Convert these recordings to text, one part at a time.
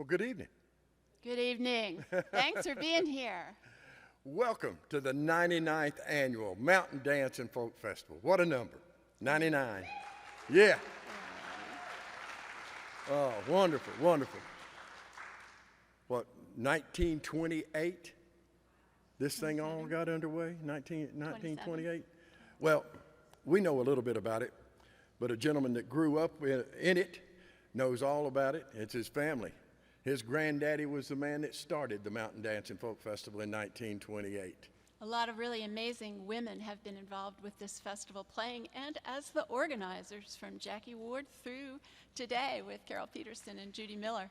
Well, good evening. Good evening. Thanks for being here. Welcome to the 99th Annual Mountain Dance and Folk Festival. What a number, 99. Yeah. Oh, wonderful, wonderful. What, 1928? This thing all got underway, 1928? Well, we know a little bit about it, but a gentleman that grew up in it knows all about it. It's his family. His granddaddy was the man that started the Mountain Dance and Folk Festival in 1928. A lot of really amazing women have been involved with this festival, playing and as the organizers, from Jackie Ward through today with Carol Peterson and Judy Miller.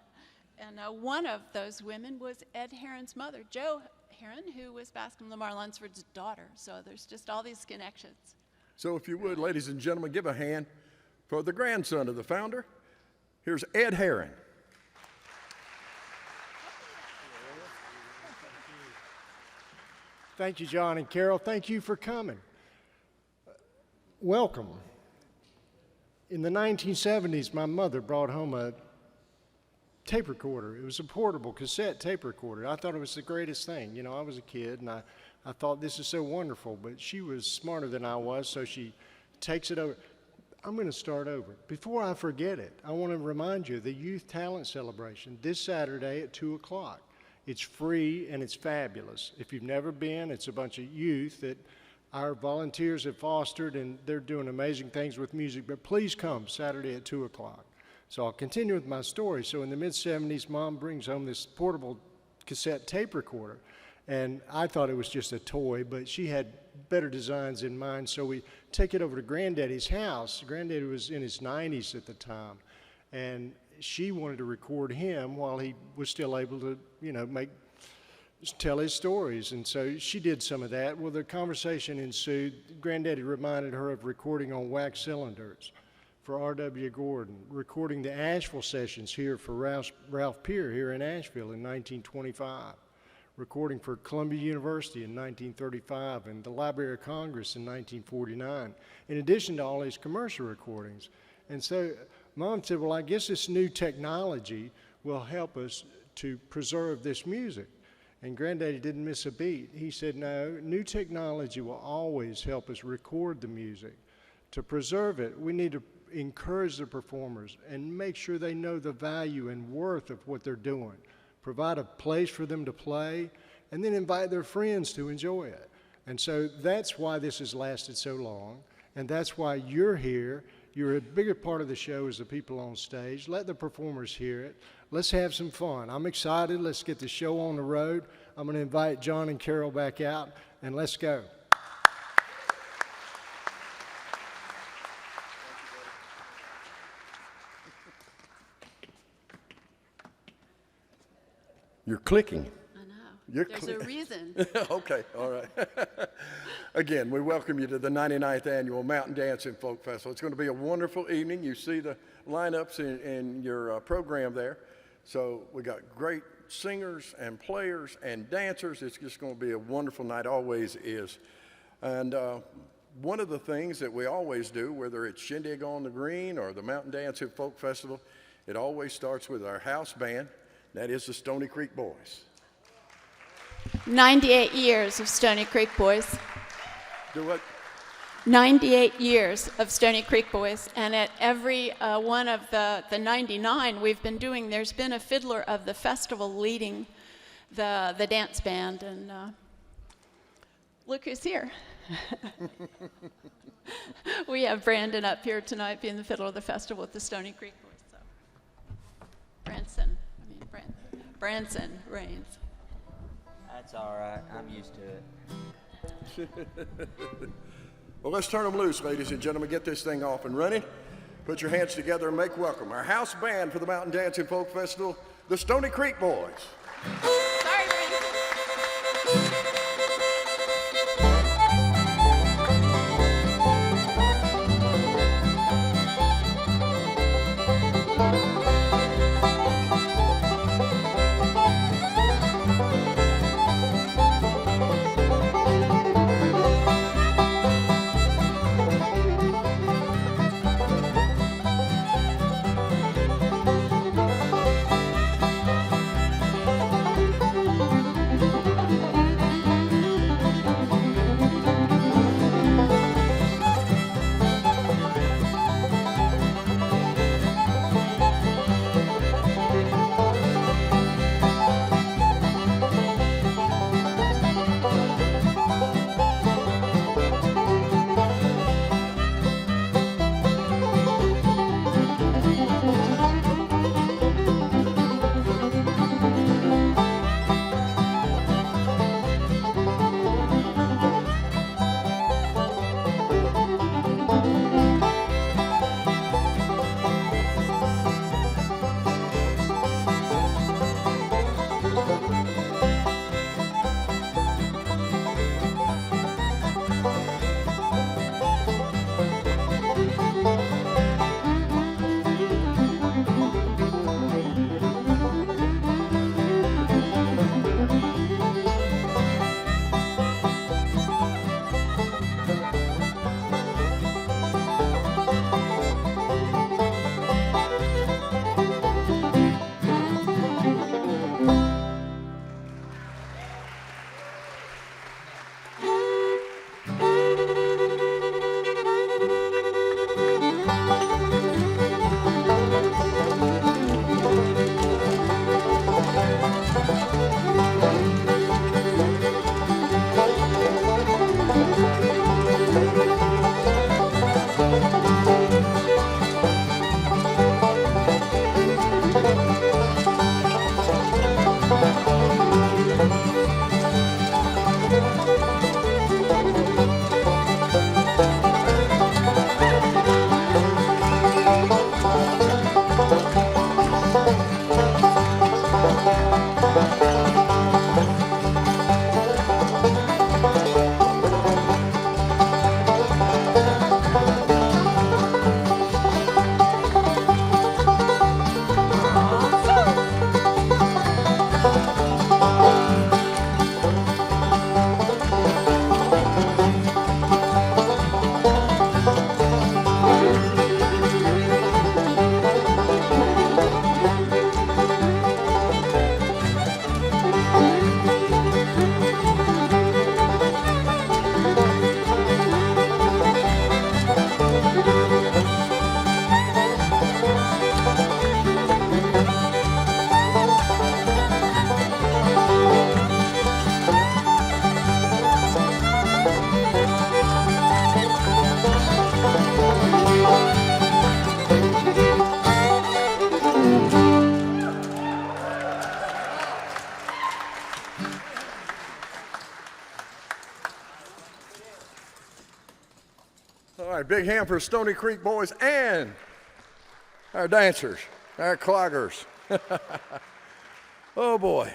And one of those women was Ed Herron's mother, Jo Herron, who was Bascom Lamar Lunsford's daughter. So there's just all these connections. So if you would, ladies and gentlemen, give a hand for the grandson of the founder. Here's Ed Herron. Thank you, John and Carol. Thank you for coming. Welcome. In the 1970s, my mother brought home a tape recorder. It was a portable cassette tape recorder. I thought it was the greatest thing. You know, I was a kid, and I thought this is so wonderful, but she was smarter than I was, so she takes it over. I'm going to start over. Before I forget it, I want to remind you of the Youth Talent Celebration this Saturday at 2 o'clock. It's free and it's fabulous. If you've never been, it's a bunch of youth that our volunteers have fostered, and they're doing amazing things with music. But please come Saturday at 2 o'clock. So I'll continue with my story. So in the mid-'70s, Mom brings home this portable cassette tape recorder. And I thought it was just a toy, but she had better designs in mind. So we take it over to Granddaddy's house. Granddaddy was in his 90s at the time. And she wanted to record him while he was still able to, you know, tell his stories. And so she did some of that. Well, the conversation ensued. Granddaddy reminded her of recording on wax cylinders for R.W. Gordon, recording the Asheville sessions here for Ralph Peer here in Asheville in 1925, recording for Columbia University in 1935 and the Library of Congress in 1949, in addition to all his commercial recordings. And so Mom said, well, I guess this new technology will help us to preserve this music. And Granddaddy didn't miss a beat. He said, no, new technology will always help us record the music. To preserve it, we need to encourage the performers and make sure they know the value and worth of what they're doing. Provide a place for them to play, and then invite their friends to enjoy it. And so that's why this has lasted so long, and that's why you're here. You're a bigger part of the show as the people on stage. Let the performers hear it. Let's have some fun. I'm excited. Let's get the show on the road. I'm going to invite John and Carol back out, and let's go. You're clicking. I know. You're There's a reason. Okay, all right. Again, we welcome you to the 99th Annual Mountain Dance and Folk Festival. It's going to be a wonderful evening. You see the lineups in your program there. So we got great singers and players and dancers. It's just going to be a wonderful night, always is. And one of the things that we always do, whether it's Shindig on the Green or the Mountain Dance and Folk Festival, it always starts with our house band. That is the Stony Creek Boys. 98 years of Stony Creek Boys. Do what? 98 years of Stony Creek Boys, and at every one of the 99 we've been doing, there's been a fiddler of the festival leading the dance band, and look who's here. We have Brandon up here tonight being the fiddler of the festival with the Stony Creek Boys. So. Branson Rains. That's all right. I'm used to it. Well, let's turn them loose, ladies and gentlemen. Get this thing off and running. Put your hands together and make welcome our house band for the Mountain Dance and Folk Festival, the Stony Creek Boys. Sorry, Branson. right, big hand for Stony Creek boys and our dancers, our cloggers. Oh boy.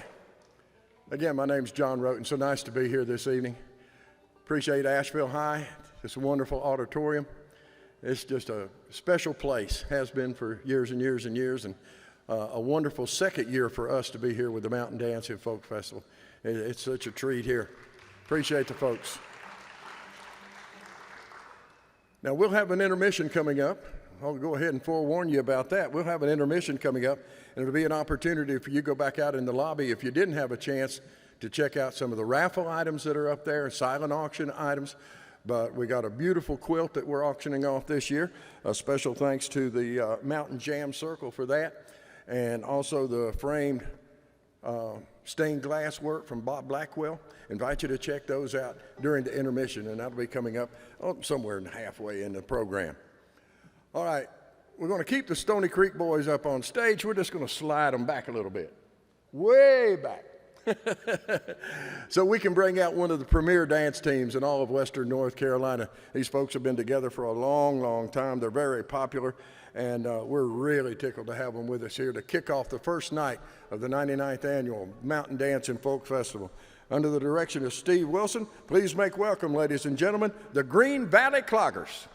Again, my name's John Roten. So nice to be here this evening. Appreciate Asheville High, this wonderful auditorium. It's just a special place, has been for years and years and years, and a wonderful second year for us to be here with the Mountain Dance and Folk Festival. It's such a treat here. Appreciate the folks. Now, we'll have an intermission coming up. I'll go ahead and forewarn you about that. We'll have an intermission coming up, and it'll be an opportunity for you to go back out in the lobby if you didn't have a chance to check out some of the raffle items that are up there, silent auction items. But we got a beautiful quilt that we're auctioning off this year. A special thanks to the Mountain Jam Circle for that, and also the framed stained glass work from Bob Blackwell. Invite you to check those out during the intermission, and that'll be coming up somewhere halfway in the program. All right, we're going to keep the Stony Creek boys up on stage. We're just going to slide them back a little bit, way back. So we can bring out one of the premier dance teams in all of Western North Carolina. These folks have been together for a long, long time. They're very popular, and we're really tickled to have them with us here to kick off the first night of the 99th Annual Mountain Dance and Folk Festival. Under the direction of Steve Wilson, please make welcome, ladies and gentlemen, the Green Valley Cloggers.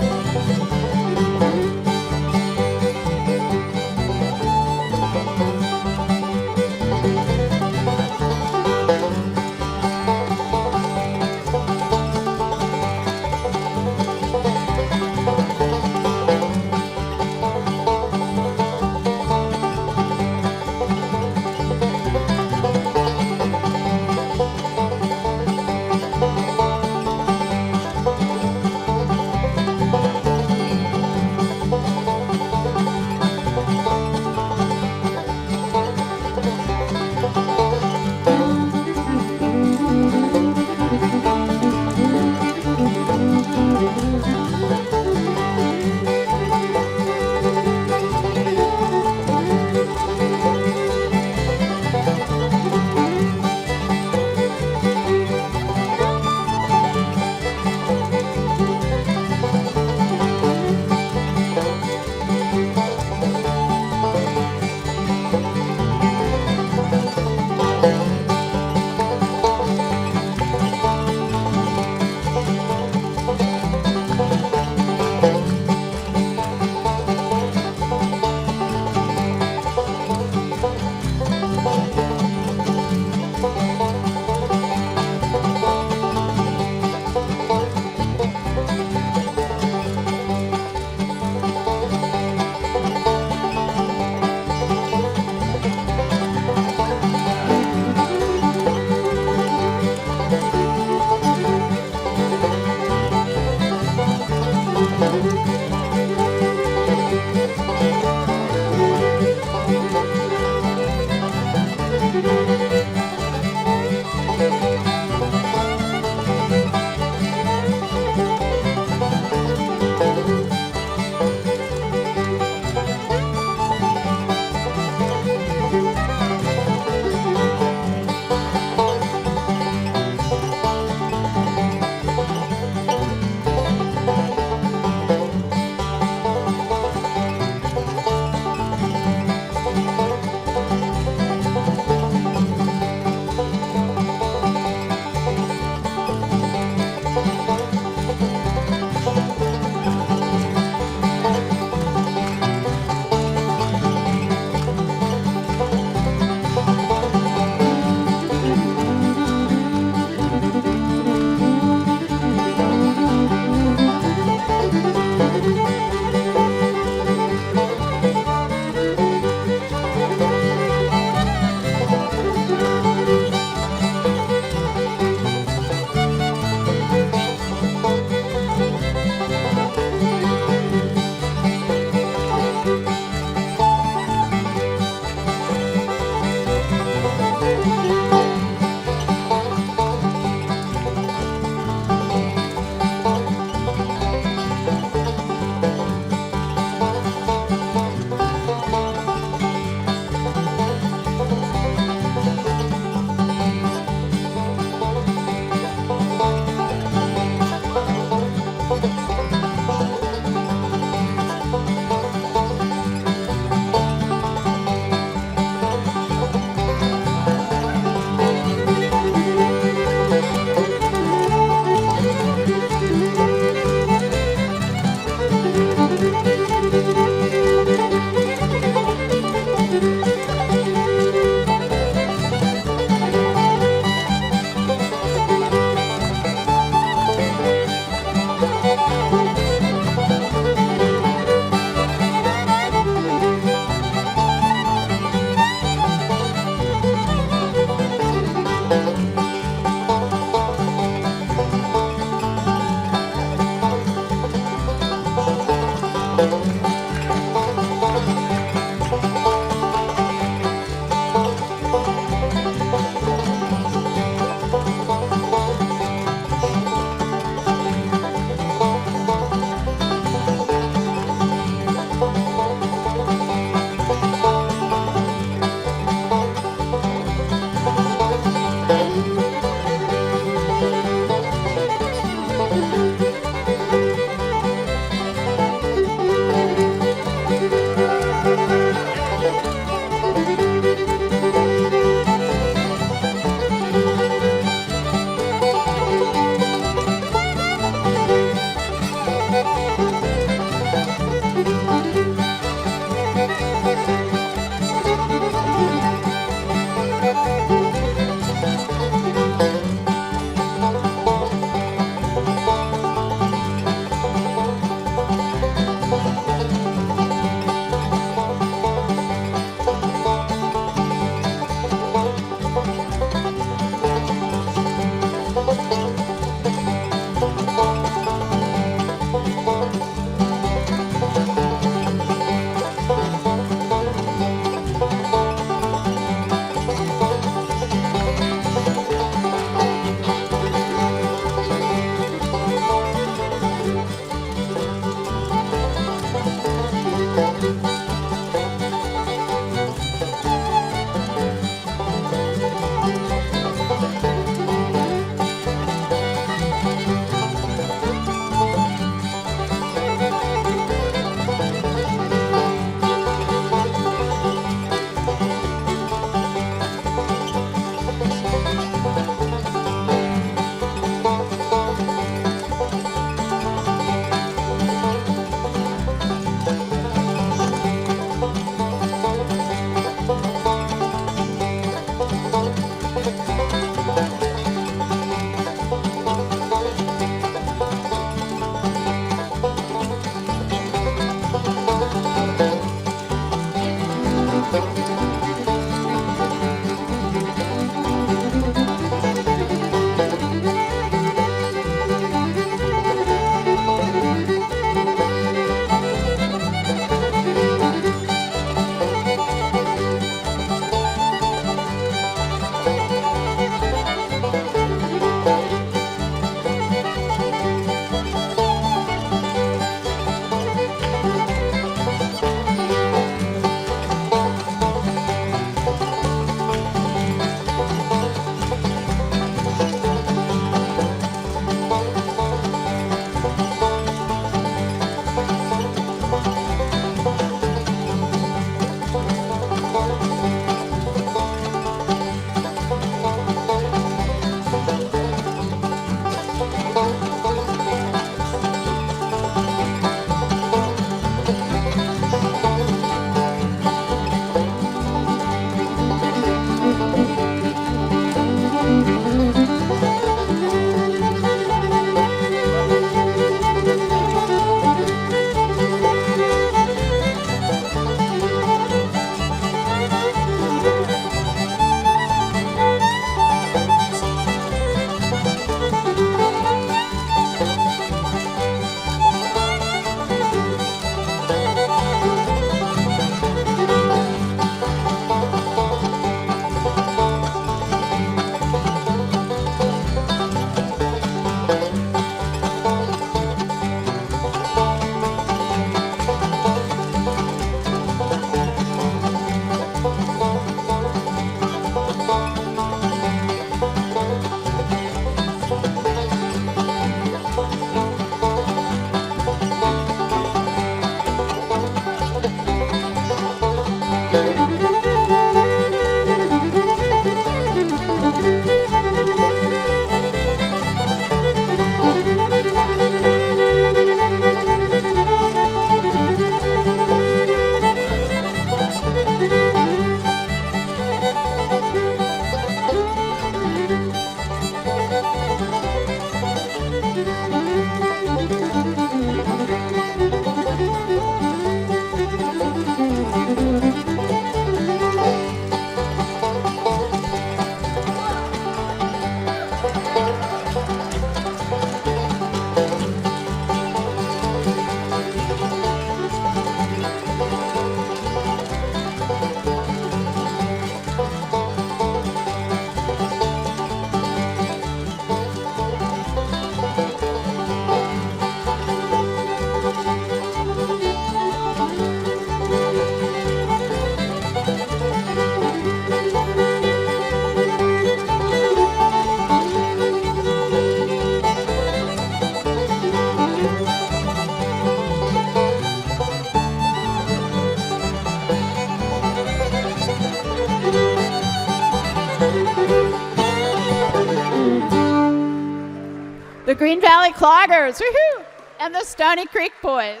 the Green Valley Cloggers, woohoo, and the Stony Creek Boys.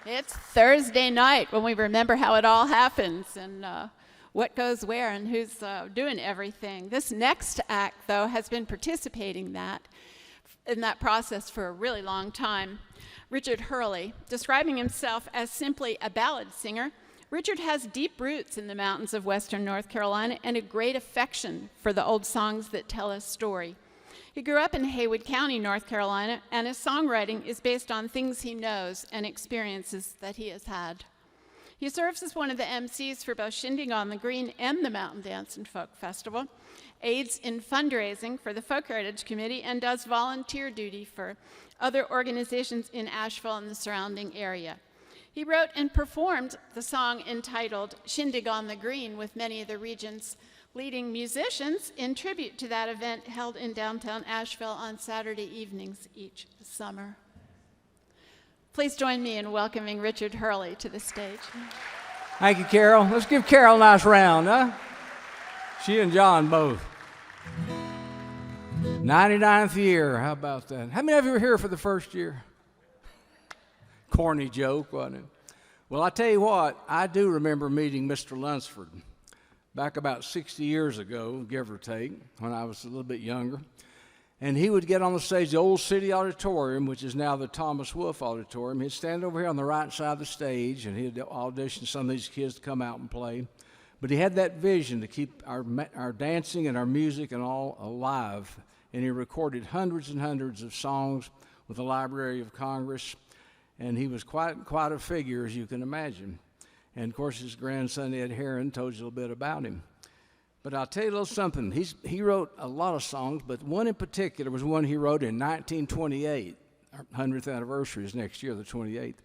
It's Thursday night when we remember how it all happens and what goes where and who's doing everything. This next act, though, has been participating in that process for a really long time. Richard Hurley, describing himself as simply a ballad singer, Richard has deep roots in the mountains of western North Carolina and a great affection for the old songs that tell a story. He grew up in Haywood County, North Carolina, and his songwriting is based on things he knows and experiences that he has had. He serves as one of the MCs for both Shindig on the Green and the Mountain Dance and Folk Festival, aids in fundraising for the Folk Heritage Committee, and does volunteer duty for other organizations in Asheville and the surrounding area. He wrote and performed the song entitled Shindig on the Green with many of the region's leading musicians in tribute to that event held in downtown Asheville on Saturday evenings each summer. Please join me in welcoming Richard Hurley to the stage. Thank you, Carol. Let's give Carol a nice round, huh? She and John both. 99th year, how about that? How many of you were here for the first year? Corny joke, wasn't it? Well, I tell you what, I do remember meeting Mr. Lunsford back about 60 years ago, give or take, when I was a little bit younger. And he would get on the stage, the old city auditorium, which is now the Thomas Wolfe Auditorium. He'd stand over here on the right side of the stage, and he'd audition some of these kids to come out and play. But he had that vision to keep our dancing and our music and all alive. And he recorded hundreds and hundreds of songs with the Library of Congress. And he was quite a figure, as you can imagine. And, of course, his grandson, Ed Herron, told you a little bit about him. But I'll tell you a little something. He wrote a lot of songs, but one in particular was one he wrote in 1928. Our 100th anniversary is next year, the 28th.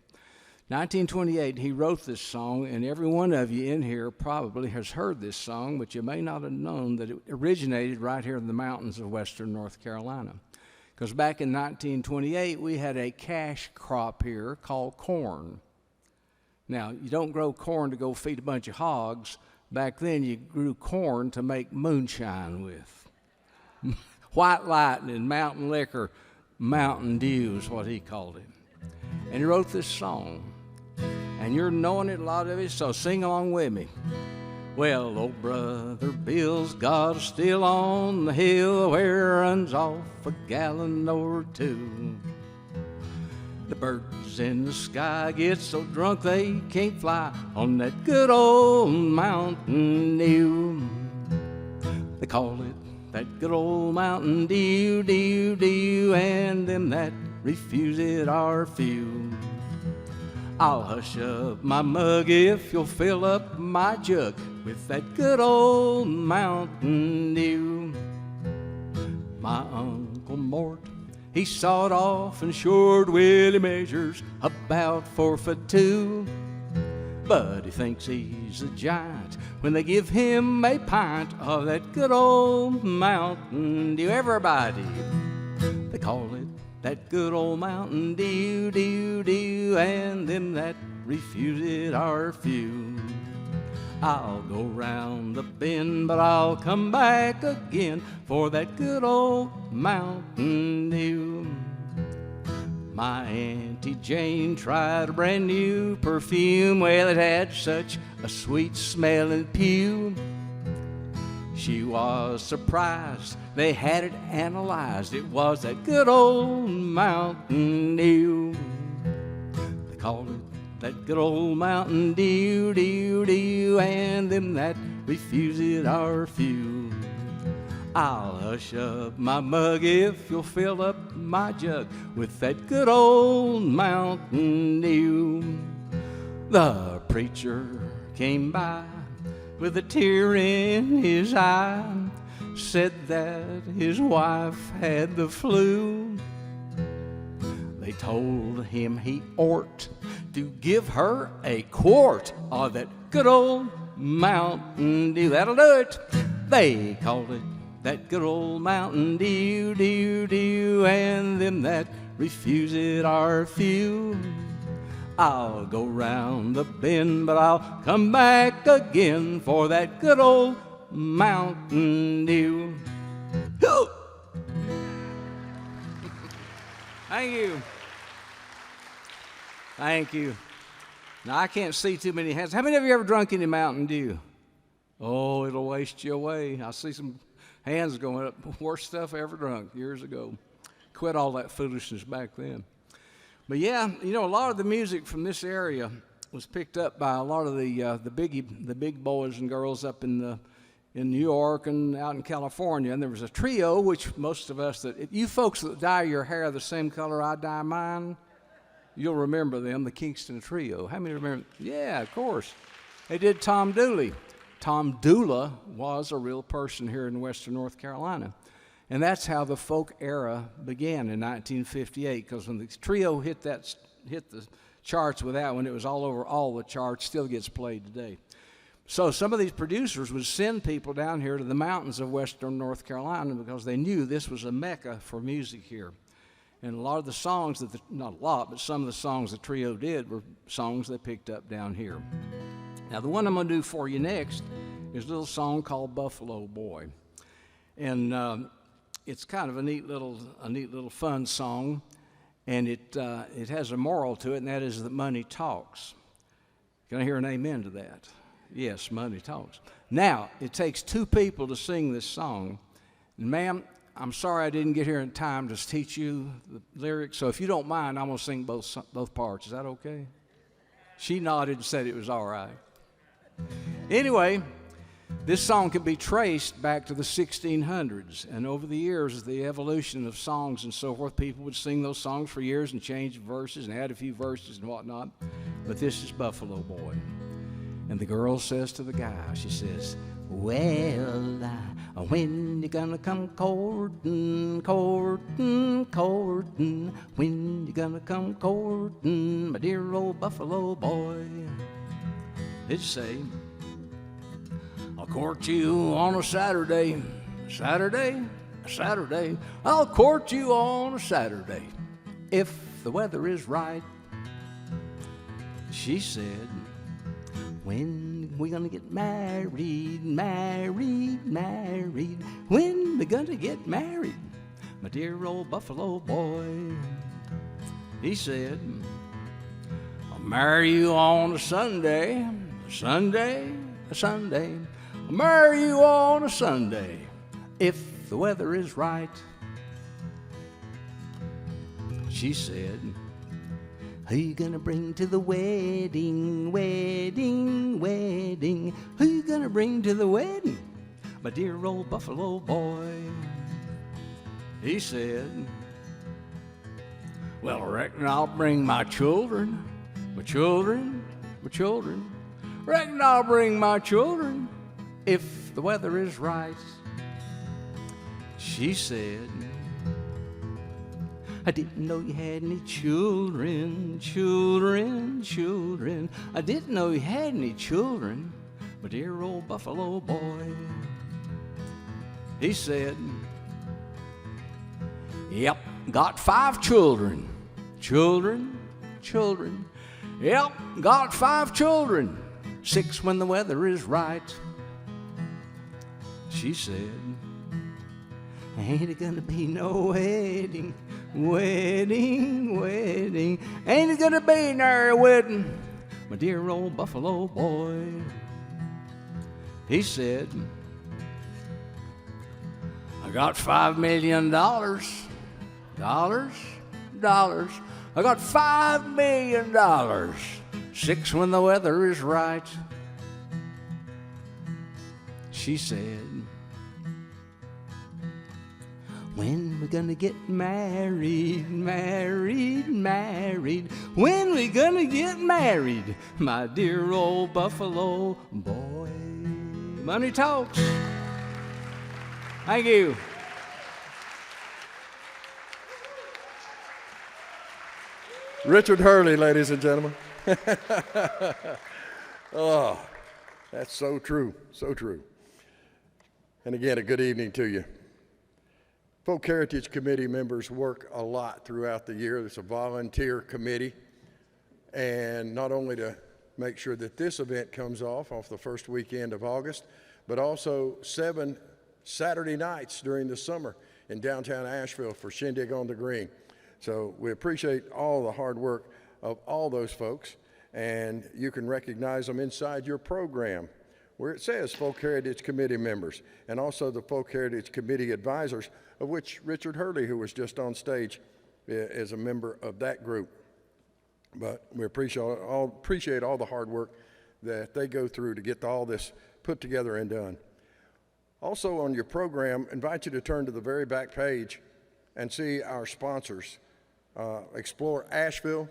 1928, he wrote this song, and every one of you in here probably has heard this song, but you may not have known that it originated right here in the mountains of western North Carolina. Because back in 1928, we had a cash crop here called corn. Now, you don't grow corn to go feed a bunch of hogs. Back then, you grew corn to make moonshine with. White lightning, mountain liquor, Mountain Dew is what he called it. And he wrote this song. And you're knowing it, a lot of it, so sing along with me. Well, old brother Bill's got a still on the hill where runs off a gallon or two. The birds in the sky get so drunk they can't fly on that good old Mountain Dew. They call it that good old Mountain Dew, Dew, Dew, and them that refuse it are few. I'll hush up my mug if you'll fill up my jug with that good old Mountain Dew. My Uncle Mort, he sawed off and shored Willie measures about 4 foot 2. But he thinks he's a giant when they give him a pint of that good old Mountain Dew. Everybody, they call it that good old Mountain Dew, Dew, Dew, and them that refuse it are few. I'll go round the bend, but I'll come back again for that good old Mountain Dew. My Auntie Jane tried a brand new perfume. Well, it had such a sweet smelling pew. She was surprised they had it analyzed. It was that good old Mountain Dew. They called it that good old Mountain Dew, Dew, Dew, and them that refuse it are few. I'll hush up my mug if you'll fill up my jug with that good old Mountain Dew. The preacher came by with a tear in his eye, said that his wife had the flu. They told him he ought to give her a quart of that good old Mountain Dew. That'll do it. They called it that good old Mountain Dew, Dew, Dew, and them that refuse it are few. I'll go round the bend, but I'll come back again for that good old Mountain Dew. Thank you. Thank you. Now, I can't see too many hands. How many of you ever drunk any Mountain Dew? Oh, it'll waste you away. I see some hands going up. Worst stuff I ever drunk years ago. Quit all that foolishness back then. But yeah, you know, a lot of the music from this area was picked up by a lot of the big boys and girls up in New York and out in California. And there was a trio, which most of us if you folks that dye your hair the same color I dye mine, you'll remember them, the Kingston Trio. How many remember? Yeah, of course. They did Tom Dooley. Tom Dooley was a real person here in western North Carolina. And that's how the folk era began in 1958, because when the trio hit the charts with that one, it was all over all the charts, still gets played today. So some of these producers would send people down here to the mountains of western North Carolina because they knew this was a mecca for music here. And a lot of the songs not a lot, but some of the songs the trio did were songs they picked up down here. Now, the one I'm going to do for you next is a little song called Buffalo Boy. And it's kind of a neat little fun song. And it has a moral to it, and that is that money talks. Can I hear an amen to that? Yes, money talks. Now, it takes two people to sing this song. And ma'am, I'm sorry I didn't get here in time to teach you the lyrics, so if you don't mind, I'm going to sing both parts. Is that okay? She nodded and said it was all right. Anyway, this song can be traced back to the 1600s, and over the years, the evolution of songs and so forth, people would sing those songs for years and change verses and add a few verses and whatnot, but this is Buffalo Boy. And the girl says to the guy, she says, well, when you gonna come courtin', courtin', courtin'? When you gonna come courtin', my dear old Buffalo Boy? It'd say, I'll court you on a Saturday, Saturday, Saturday. I'll court you on a Saturday, if the weather is right. She said, when we gonna get married, married, married? When we gonna get married, my dear old Buffalo Boy? He said, I'll marry you on a Sunday, Sunday, Sunday. I'll marry you on a Sunday, if the weather is right. She said, who you gonna bring to the wedding, wedding, wedding? Who you gonna bring to the wedding, my dear old Buffalo Boy? He said, well, I reckon I'll bring my children, my children, my children. Reckon I'll bring my children, if the weather is right. She said, I didn't know you had any children, children, children. I didn't know you had any children, my dear old Buffalo Boy. He said, yep, got 5 children, children, children. Yep, got 5 children, 6 when the weather is right. She said, ain't it gonna be no wedding, wedding, wedding? Ain't it gonna be no wedding, my dear old Buffalo Boy? He said, I got $5 million, dollars. I got $5 million, 6 when the weather is right. She said, when we gonna get married, married, married? When we gonna get married, my dear old Buffalo Boy? Money talks. Thank you. Richard Hurley, ladies and gentlemen. Oh, that's so true, so true. And again, a good evening to you. Folk Heritage Committee members work a lot throughout the year. It's a volunteer committee. And not only to make sure that this event comes off the first weekend of August, but also 7 Saturday nights during the summer in downtown Asheville for Shindig on the Green. So we appreciate all the hard work of all those folks, and you can recognize them inside your program where it says Folk Heritage Committee members, and also the Folk Heritage Committee advisors, of which Richard Hurley, who was just on stage, is a member of that group. But we appreciate all the hard work that they go through to get all this put together and done. Also on your program, invite you to turn to the very back page and see our sponsors. Explore Asheville.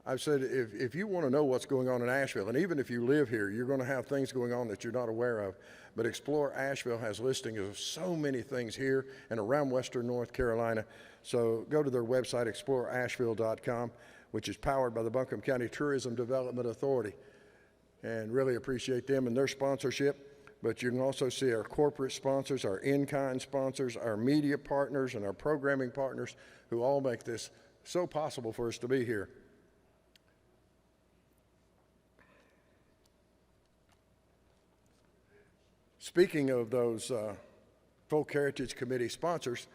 I've said if you want to know what's going on in Asheville, and even if you live here, you're going to have things going on that you're not aware of. But Explore Asheville has listings of so many things here and around Western North Carolina. So go to their website, exploreasheville.com, which is powered by the Buncombe County Tourism Development Authority. And really appreciate them and their sponsorship. But you can also see our corporate sponsors, our in-kind sponsors, our media partners, and our programming partners who all make this so possible for us to be here. Speaking of those Folk Heritage Committee sponsors,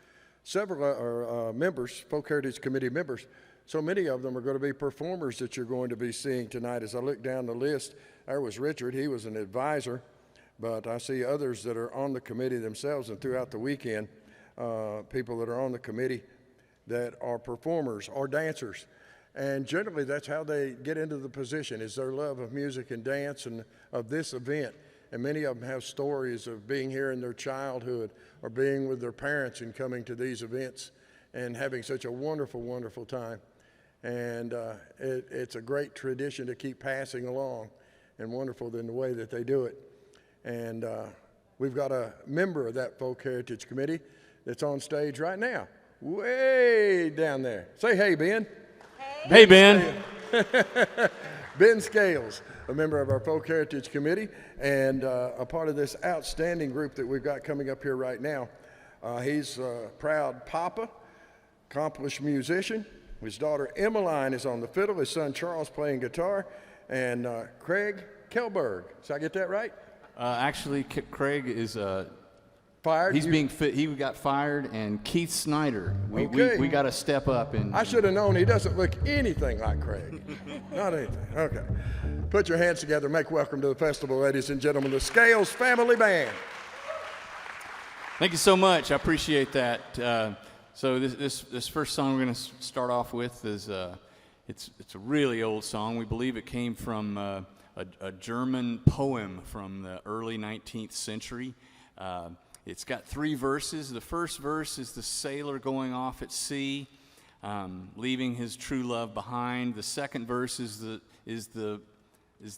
several are members, Folk Heritage Committee members, so many of them are going to be performers that you're going to be seeing tonight. As I look down the list, there was Richard, he was an advisor, but I see others that are on the committee themselves, and throughout the weekend, people that are on the committee that are performers or dancers. And generally that's how they get into the position, is their love of music and dance and of this event. And many of them have stories of being here in their childhood or being with their parents and coming to these events and having such a wonderful, wonderful time. And it's a great tradition to keep passing along, and wonderful in the way that they do it. And we've got a member of that Folk Heritage Committee that's on stage right now, way down there. Say hey, Ben. Hey, Ben. Ben Scales, a member of our Folk Heritage Committee and a part of this outstanding group that we've got coming up here right now. He's a proud papa, accomplished musician. His daughter Emmeline is on the fiddle, his son Charles playing guitar, and Craig Kelberg. Did I get that right? Actually, Craig is Fired? He got fired, and Keith Snyder. Okay. We got to step up and. I should have known he doesn't look anything like Craig. Not anything. Okay. Put your hands together. Make welcome to the festival, ladies and gentlemen, the Scales Family Band. Thank you so much. I appreciate that. So this first song we're going to start off with is it's a really old song. We believe it came from a German poem from the early 19th century. It's got 3 verses. The first verse is the sailor going off at sea, leaving his true love behind. The second verse is the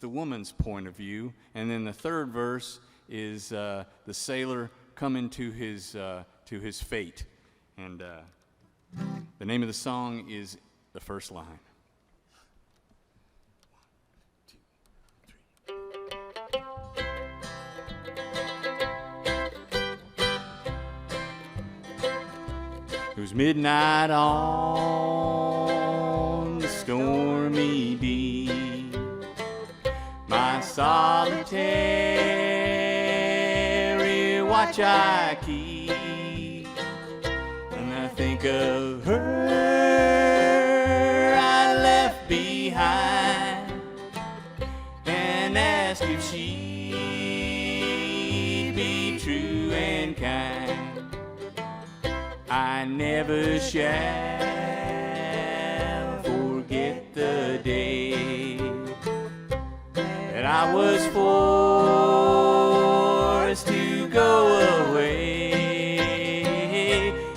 woman's point of view, and then the third verse is the sailor coming to his fate. And the name of the song is the first line. It was midnight on the stormy deep, my solitary watch I keep, and I think of her I left behind, and ask if she'd be true and kind. I never shall forget the day that I was forced to go away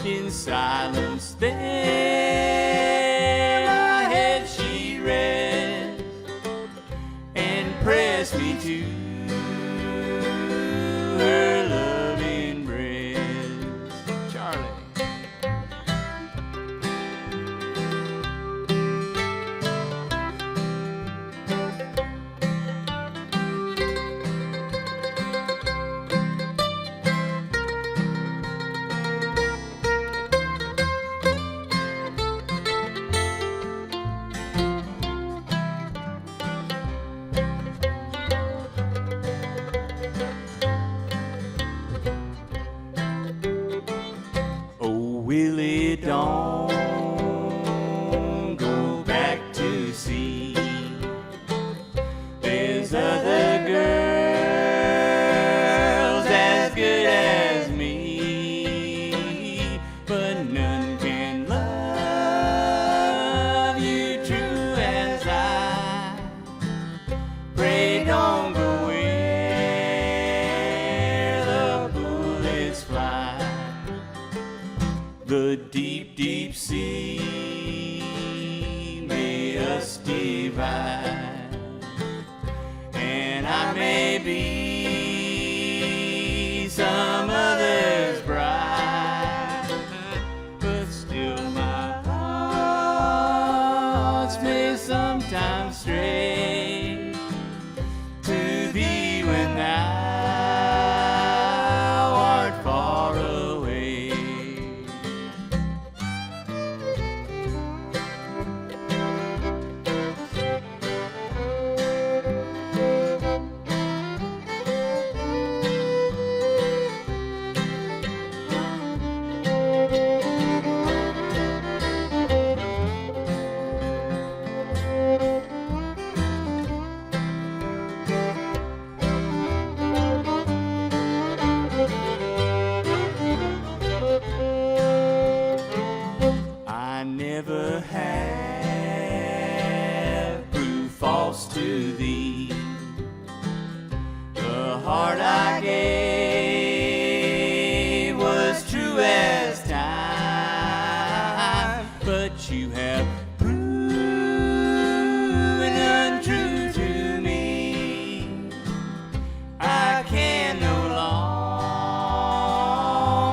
in silence. There my head she rests and pressed me to her loving breast. Charlie. Will it dawn deep sea may us divide, and I may be some other's bride, but still my thoughts may sometimes stray to thee when thou art far away. I never have proved false to thee. The heart I gave was true as time, but you have proven untrue to me. I can no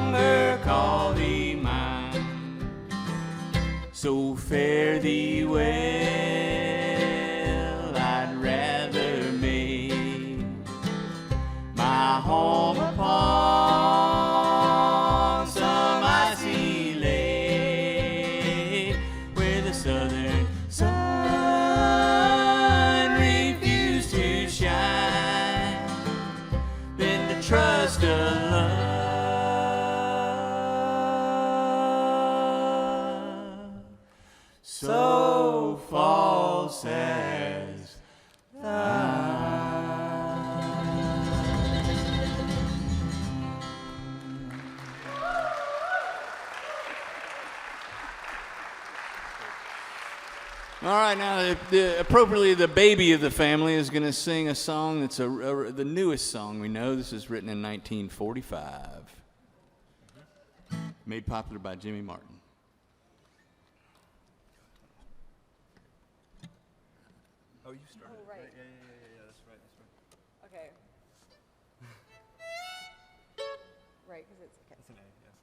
longer call thee mine. So fare thee well, I'd rather make my home upon some icy lake, where the southern sun refused to shine, than to trust a love so false as All right, now appropriately, the baby of the family is going to sing a song that's the newest song we know. This is written in 1945, made popular by Jimmy Martin. Oh, you started. Oh, right. Yeah, that's right. Okay. Right, because it's okay. That's an A, yeah.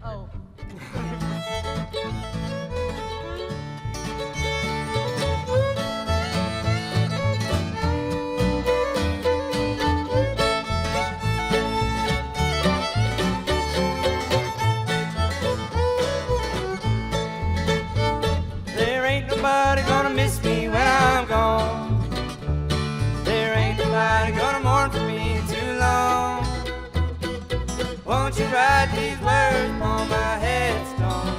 Oh. There ain't nobody gonna miss me when I'm gone. There ain't nobody gonna mourn for me too long. Won't you write these words on my headstone?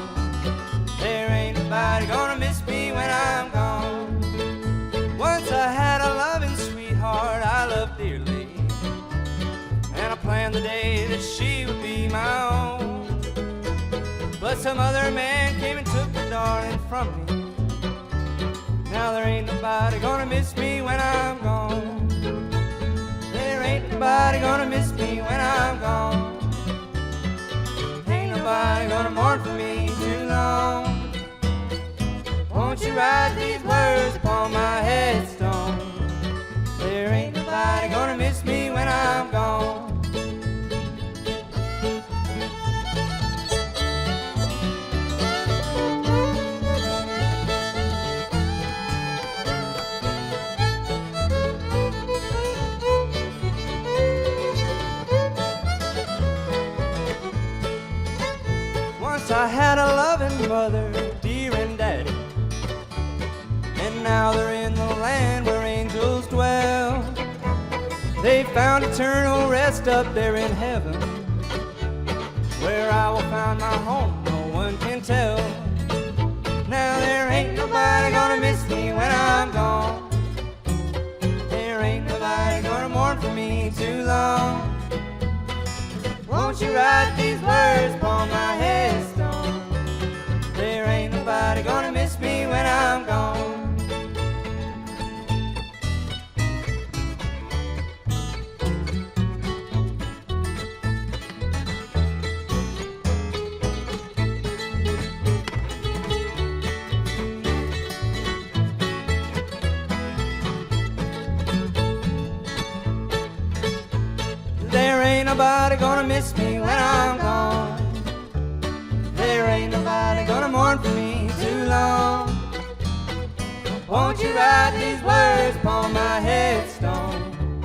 There ain't nobody gonna miss me when I'm gone. Once I had a loving sweetheart I loved dearly, and I planned the day that she would be my own. But some other man came and took the darling from me. Now there ain't nobody gonna miss me when I'm gone. There ain't nobody gonna miss me when I'm gone. Ain't nobody gonna mourn for me too long. Won't you write these words upon my headstone? There ain't nobody gonna miss me when I'm gone. Once I had a loving mother, dear and daddy, and now they're in the land where angels dwell. They found eternal rest up there in heaven, where I will find my home, no one can tell. Now there ain't nobody gonna miss me when I'm gone. There ain't nobody gonna mourn for me too long. Won't you write these words upon my headstone? There ain't nobody gonna miss me when I'm gone. nobody gonna miss me when I'm gone. There ain't nobody gonna mourn for me too long. Won't you write these words upon my headstone?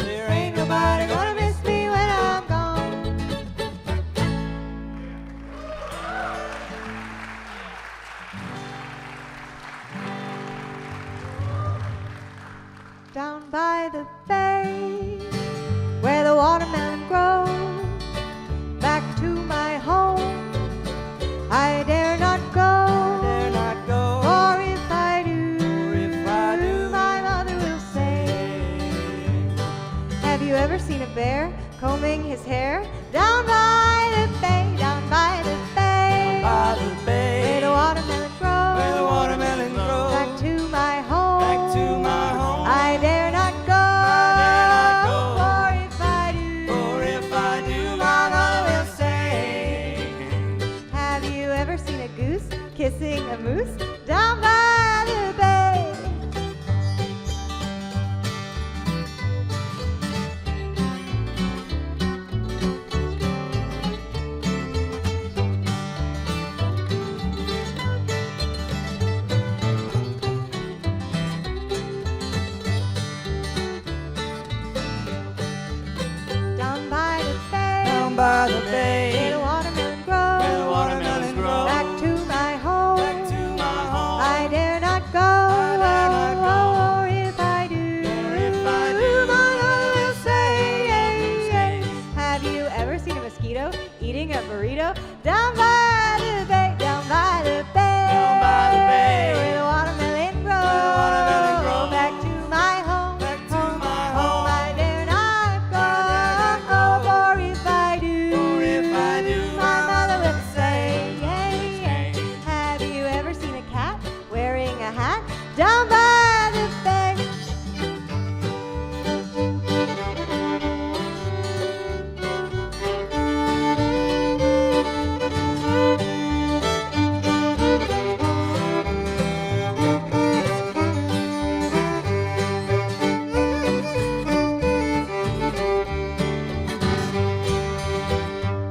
There ain't nobody gonna miss me when I'm gone. Down by the bay, where the watermelon grows, back to my home, I dare not go. Dare not go. For if I do, If I do, my mother will say, have you ever seen a bear combing his hair? Down by the bay, down by the bay, by the bay, where the watermelon grows, where the watermelon grows, back to my home, back to my home. I dare not go. dare not go. For if I do, For if I do, my mother will say, have you ever seen a goose kissing a moose? Down by the bay. Down by the bay, down by the where bay, the watermelon grows, where the watermelon grows, back to my home, back to my home. I dare not go. dare not go. Or if I do, if I do, my mother will say, have you ever seen a mosquito eating a burrito? Down by the bay, down by the bay, Down by the bay, where the watermelon grows, where the watermelon grows, back to my home, back to my home. I dare not go. For if I do, For if I do, my mother will say, have you ever seen a cat wearing a hat? Down by the bay.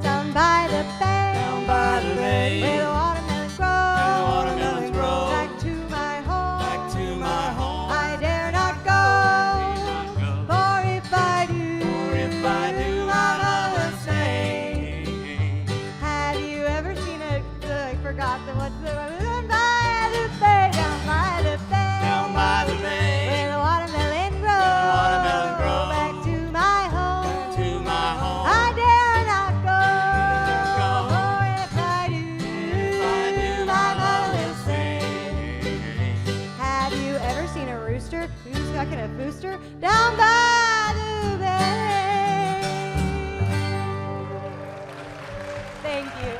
Down by the bay, down by the bay, where the watermelon grows, where the watermelon grows, back to my home, back to my home. I dare not go. For if I do, For if I do, my my mother mother will will say, say, have you ever seen a, I forgot the what's the, down by the bay, down by the bay, down by the bay, where the watermelon grows, watermelon grows, back to my home, back to my home. I dare not go. go. For if I do, If I do, my my mother mother will will say, say, have you ever seen a rooster who's stuck in a booster? Down by the bay. Thank you.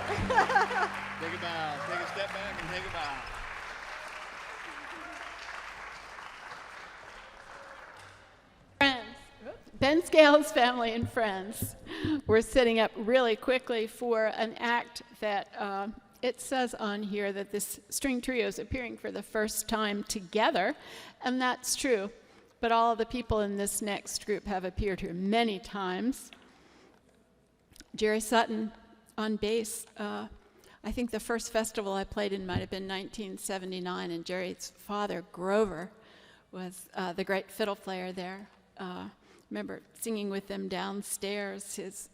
Take a bow. Take a step back and take a bow. Friends, Ben Scales family and friends. We're setting up really quickly for an act that it says on here that this string trio is appearing for the first time together, and that's true. But all of the people in this next group have appeared here many times. Jerry Sutton on bass. I think the first festival I played in might have been 1979, and Jerry's father, Grover, was the great fiddle player there. Remember singing with them downstairs. His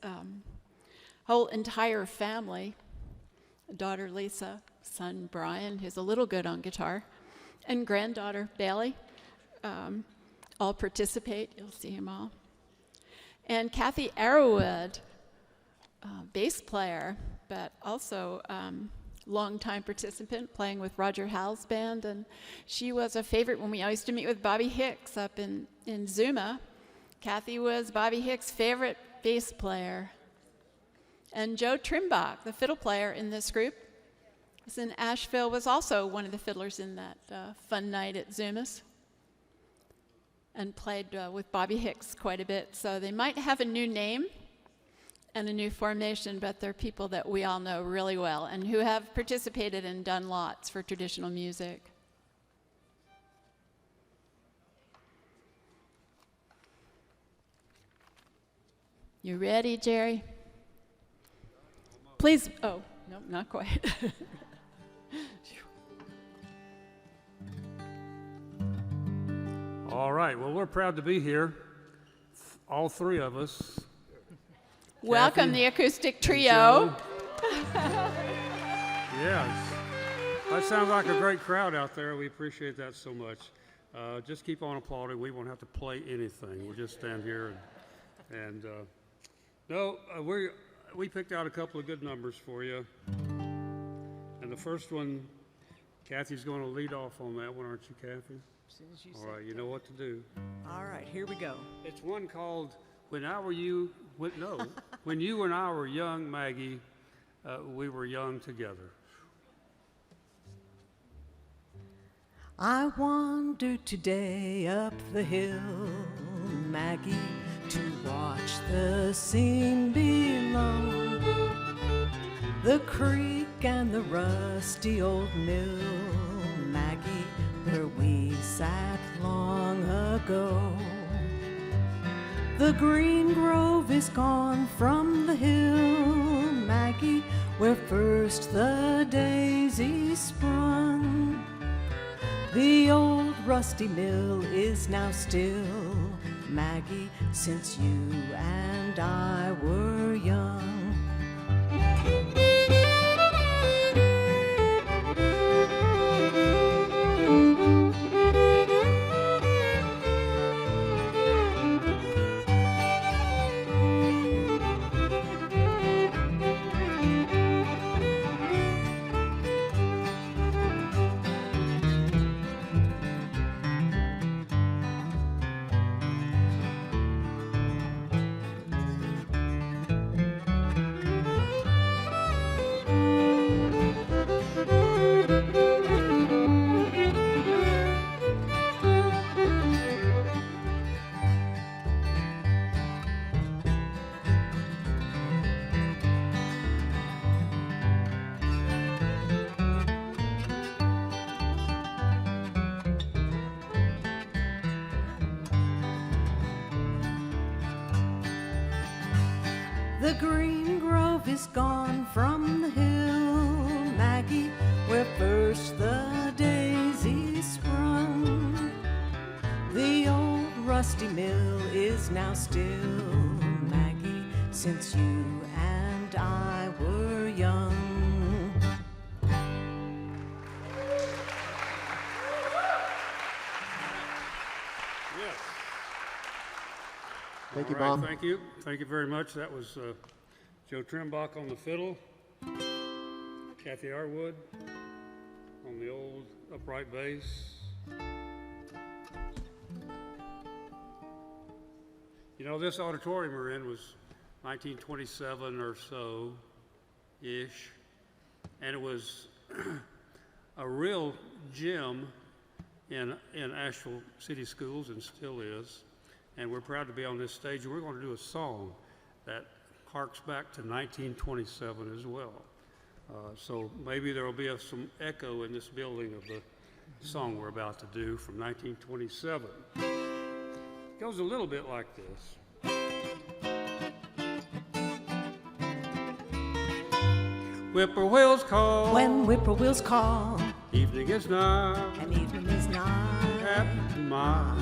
whole entire family, daughter Lisa, son Brian, who's a little good on guitar, and granddaughter Bailey, all participate. You'll see them all. And Kathy Arrowood, bass player, but also longtime participant, playing with Roger Howell's band. And she was a favorite when we used to meet with Bobby Hicks up in Zuma. Kathy was Bobby Hicks' favorite bass player. And Joe Trimbach, the fiddle player in this group, was in Asheville, was also one of the fiddlers in that fun night at Zuma's, and played with Bobby Hicks quite a bit. So they might have a new name and a new formation, but they're people that we all know really well and who have participated and done lots for traditional music. You ready, Jerry? Please, oh, no, not quite. All right, well, we're proud to be here, all three of us. Welcome Kathy, the acoustic trio. Yes, that sounds like a great crowd out there. We appreciate that so much. Just keep on applauding. We won't have to play anything. We'll just stand here and we picked out a couple of good numbers for you. And the first one, Kathy's going to lead off on that one, aren't you, Kathy? As soon as you All say right, you know what to do. All right, here we go. It's one called When You and I Were Young, Maggie, We Were Young Together. I wandered today up the hill, Maggie, to watch the scene below. The creek and the rusty old mill, Maggie, where we sat long ago. The green grove is gone from the hill, Maggie, where first the daisy sprung. The old rusty mill is now still, Maggie, since you and I were young. The green grove is gone from the hill, Maggie, where first the daisy sprung. The old rusty mill is now still, Maggie, since you and I were young. Yes. Thank you, All right, Mom. Thank you. Thank you very much. That was Joe Trimbach on the fiddle, Kathy Arwood on the old upright bass. You know, this auditorium we're in was 1927 or so-ish, and it was a real gem in Asheville City Schools, and still is. And we're proud to be on this stage, and we're going to do a song that harks back to 1927 as well. So maybe there will be some echo in this building of the song we're about to do from 1927. It goes a little bit like this. Whippoorwills call. When whippoorwills call, Evening is nigh. and evening is nigh, At my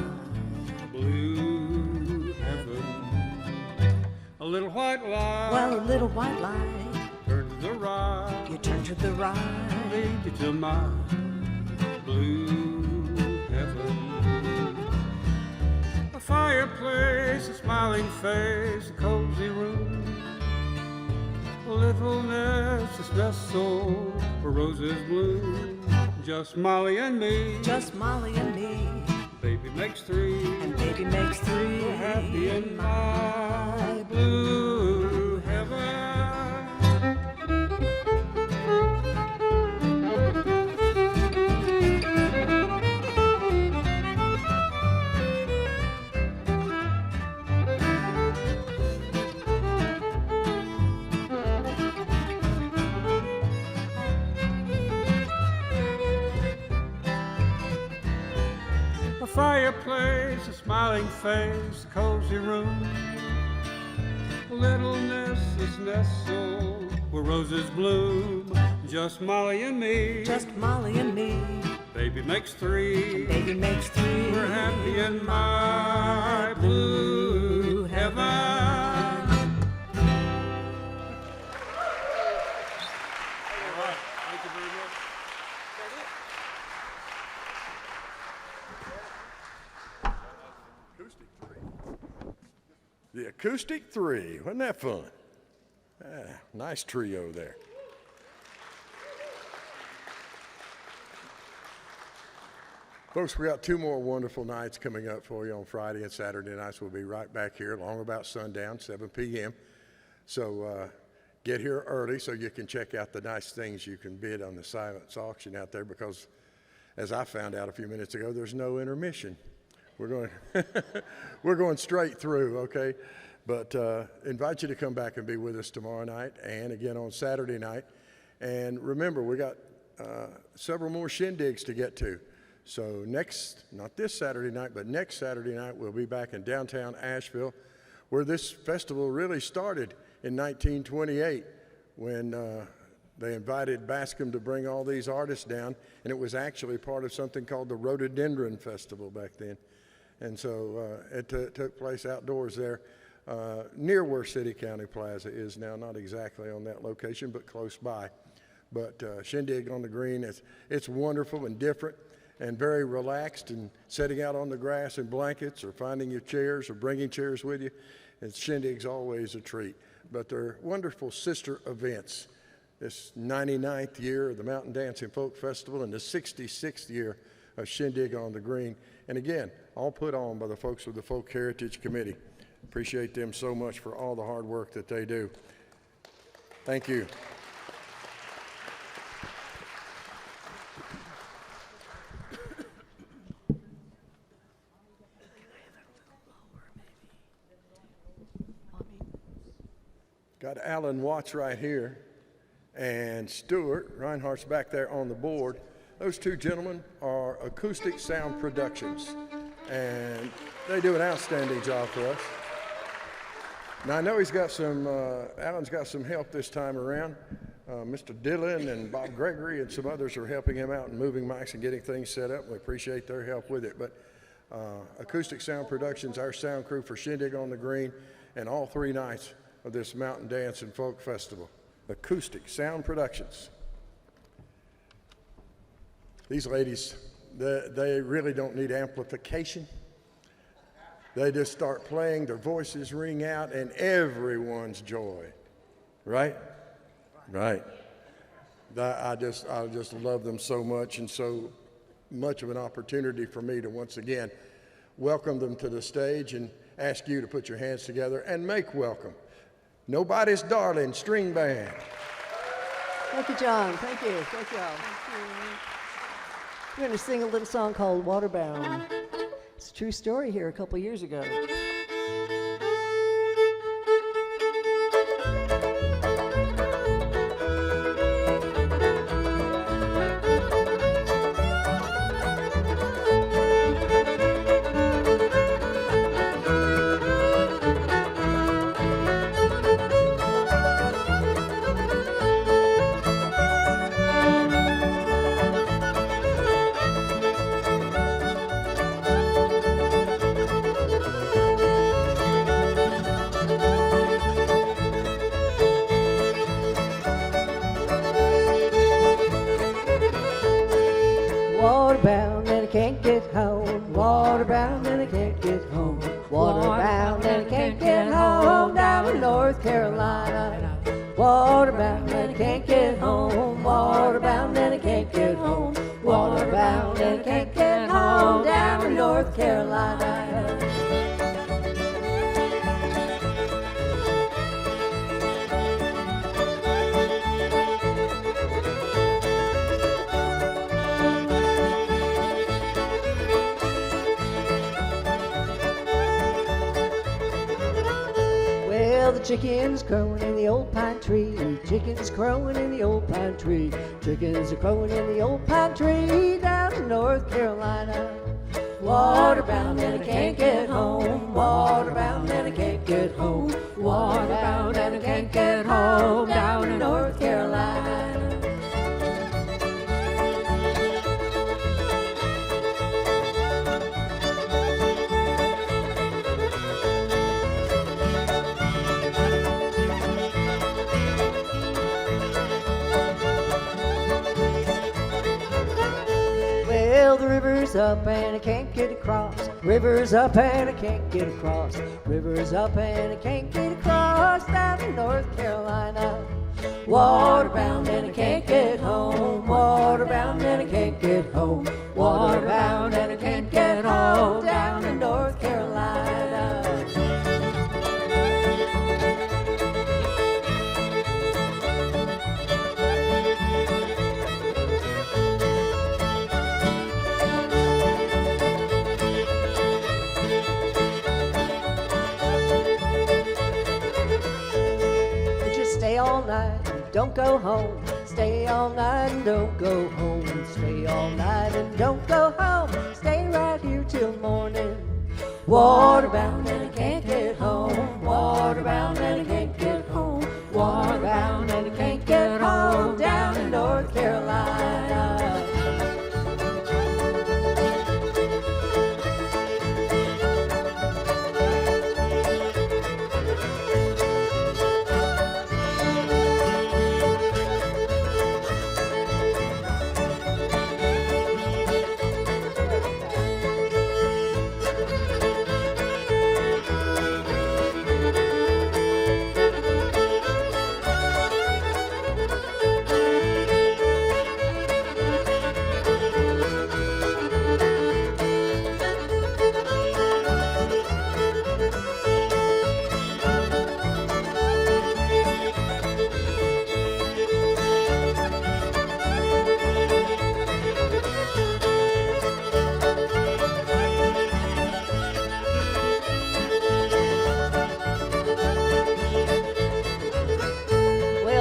blue heaven. A little white light. well, a little white light, Turn to the right. you turn to the right, Lead you to my blue heaven. A fireplace, a smiling face, a cozy room. A little nest is nestled where roses bloom. Just Molly and me. just Molly and me, Baby makes three. and baby makes three. We're happy in my blue heaven. A fireplace, a smiling face, a cozy room. Little Mrs. Nestle, where roses bloom, just Molly and me. Just Molly and me. Baby makes three. Baby makes three. We're happy in my blue heaven. All right, thank you very much. The Acoustic Three. Wasn't that fun? Nice trio there. Folks, we got 2 more wonderful nights coming up for you on Friday and Saturday nights. We'll be right back here along about sundown, 7 p.m. So get here early so you can check out the nice things you can bid on the silence auction out there, because as I found out a few minutes ago, there's no intermission. We're going straight through, okay? But invite you to come back and be with us tomorrow night and again on Saturday night. And remember, we got several more shindigs to get to. So not this Saturday night, but next Saturday night, we'll be back in downtown Asheville, where this festival really started in 1928 when they invited Bascom to bring all these artists down, and it was actually part of something called the Rhododendron Festival back then. And so it took place outdoors there near where City County Plaza is now, not exactly on that location, but close by. But Shindig on the Green, it's wonderful and different and very relaxed, and setting out on the grass in blankets or finding your chairs or bringing chairs with you. And Shindig's always a treat. But they're wonderful sister events. This 99th year of the Mountain Dancing Folk Festival and the 66th year of Shindig on the Green. And again, all put on by the folks with the Folk Heritage Committee. Appreciate them so much for all the hard work that they do. Thank you. Got Alan Watts right here, and Stuart Reinhardt's back there on the board. Those 2 gentlemen are Acoustic Sound Productions, and they do an outstanding job for us. Now I know Alan's got some help this time around. Mr. Dillon and Bob Gregory and some others are helping him out and moving mics and getting things set up. We appreciate their help with it. But Acoustic Sound Productions, our sound crew for Shindig on the Green, and all 3 nights of this Mountain Dance and Folk Festival. Acoustic Sound Productions. These ladies, they really don't need amplification. They just start playing, their voices ring out, and everyone's joy. Right? Right. I just love them so much, and so much of an opportunity for me to once again welcome them to the stage and ask you to put your hands together and make welcome Nobody's Darling String Band. Thank you, John. Thank you. Thank you all. We're going to sing a little song called Waterbound. It's a true story here a couple years ago. Waterbound and I can't get home. Waterbound and I can't get home. Waterbound and I can't get home down in North Carolina. Waterbound and I can't get home. Waterbound and I can't get home. Waterbound and I can't get home down in North Carolina. Well, the chickens crowing in the old pine tree. Chickens crowing in the old pine tree. Chickens are crowing in the old pine tree down in North Carolina. Waterbound and I can't get home. Waterbound and I can't get home. Waterbound up and I can't get across. River's up and I can't get across. River's up and I can't get across. Down in North Carolina. Waterbound and I can't get home. Waterbound and I can't get home. Waterbound and I can't get home. Down in North Carolina. Stay all night and don't go home. Stay all night and don't go home. Stay all night and don't go home. Stay right here till morning. Waterbound and I can't get home. Waterbound and I can't get home. Waterbound and I can't get home. Down in North Carolina.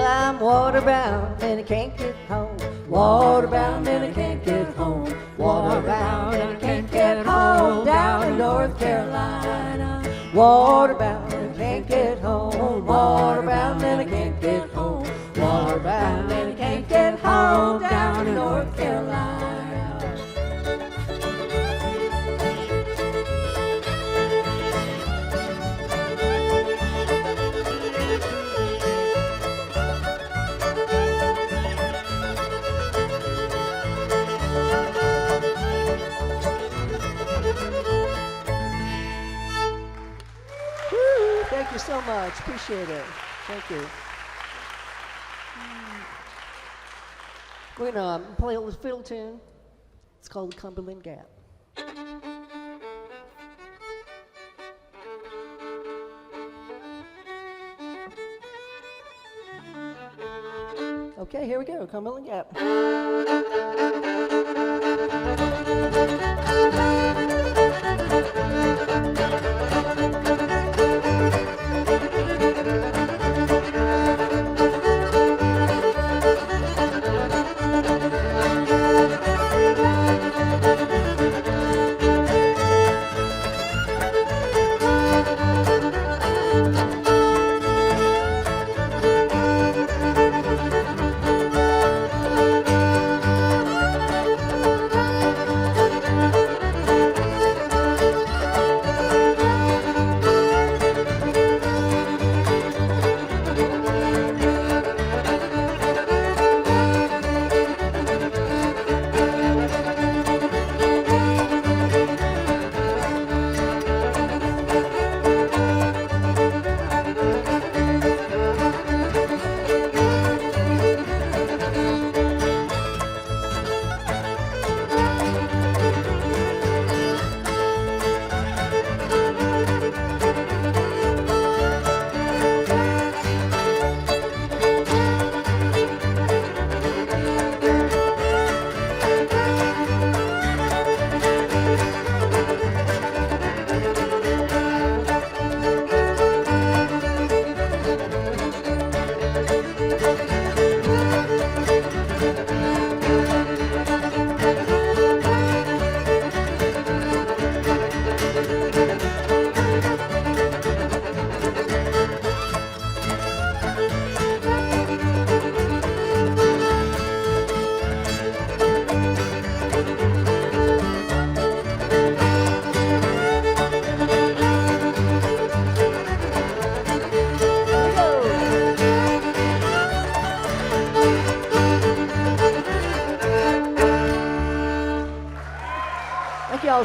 I'm waterbound and I can't get home. Waterbound and I can't get home. Waterbound and I can't get home. Down in North Carolina. Waterbound and I can't get home. Waterbound and I can't get home. Waterbound and I can't get home. Down in North Carolina. Thank you so much. Appreciate it. Thank you. We're going to play a little fiddle tune. It's called Cumberland Gap. Okay, here we go. Cumberland Gap.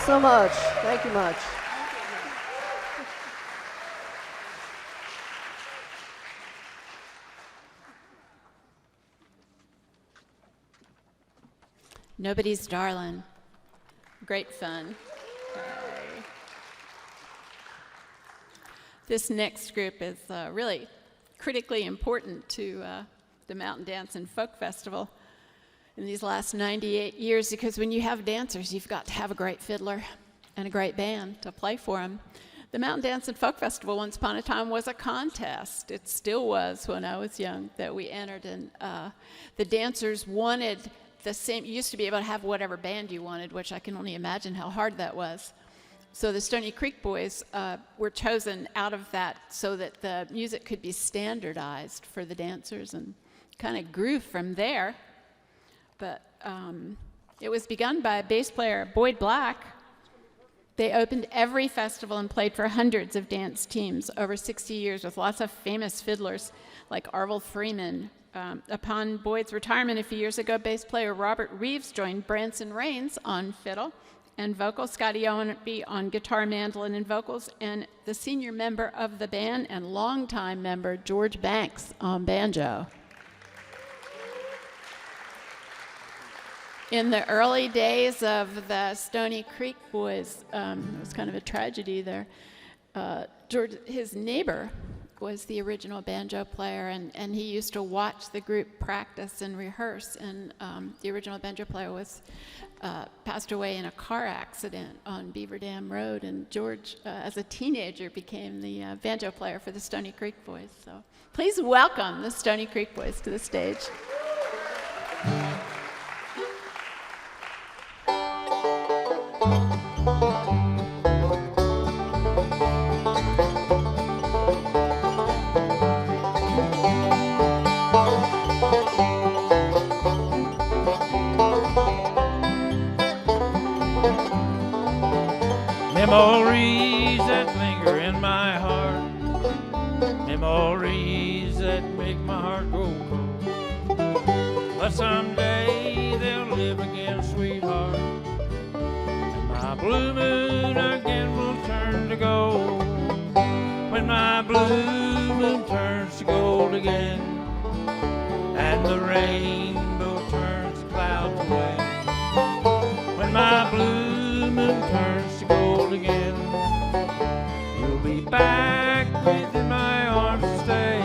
so much. Thank you much. Nobody's Darling. Great fun. Okay. This next group is really critically important to the Mountain Dance and Folk Festival in these last 98 years, because when you have dancers, you've got to have a great fiddler and a great band to play for them. The Mountain Dance and Folk Festival once upon a time was a contest. It still was when I was young that we entered, and the dancers wanted the same. You used to be able to have whatever band you wanted, which I can only imagine how hard that was. So the Stony Creek Boys were chosen out of that so that the music could be standardized for the dancers, and kind of grew from there. But it was begun by bass player Boyd Black. They opened every festival and played for hundreds of dance teams over 60 years with lots of famous fiddlers like Arvel Freeman. Upon Boyd's retirement a few years ago, bass player Robert Reeves joined Branson Rains on fiddle and vocals, Scotty Owenby on guitar, mandolin, and vocals, and the senior member of the band and longtime member George Banks on banjo. In the early days of the Stony Creek Boys, it was kind of a tragedy there. George, his neighbor, was the original banjo player, and he used to watch the group practice and rehearse, and the original banjo player was passed away in a car accident on Beaver Dam Road, and George, as a teenager, became the banjo player for the Stony Creek Boys. So please welcome the Stony Creek Boys to the stage. Memories that linger in my heart, memories that make my heart go cold. But someday they'll live again, sweetheart, and my blue moon again will turn to gold. When my blue moon turns to gold again, and the rainbow turns the clouds away. When my blue moon turns to gold again, you'll be back within my arms to stay.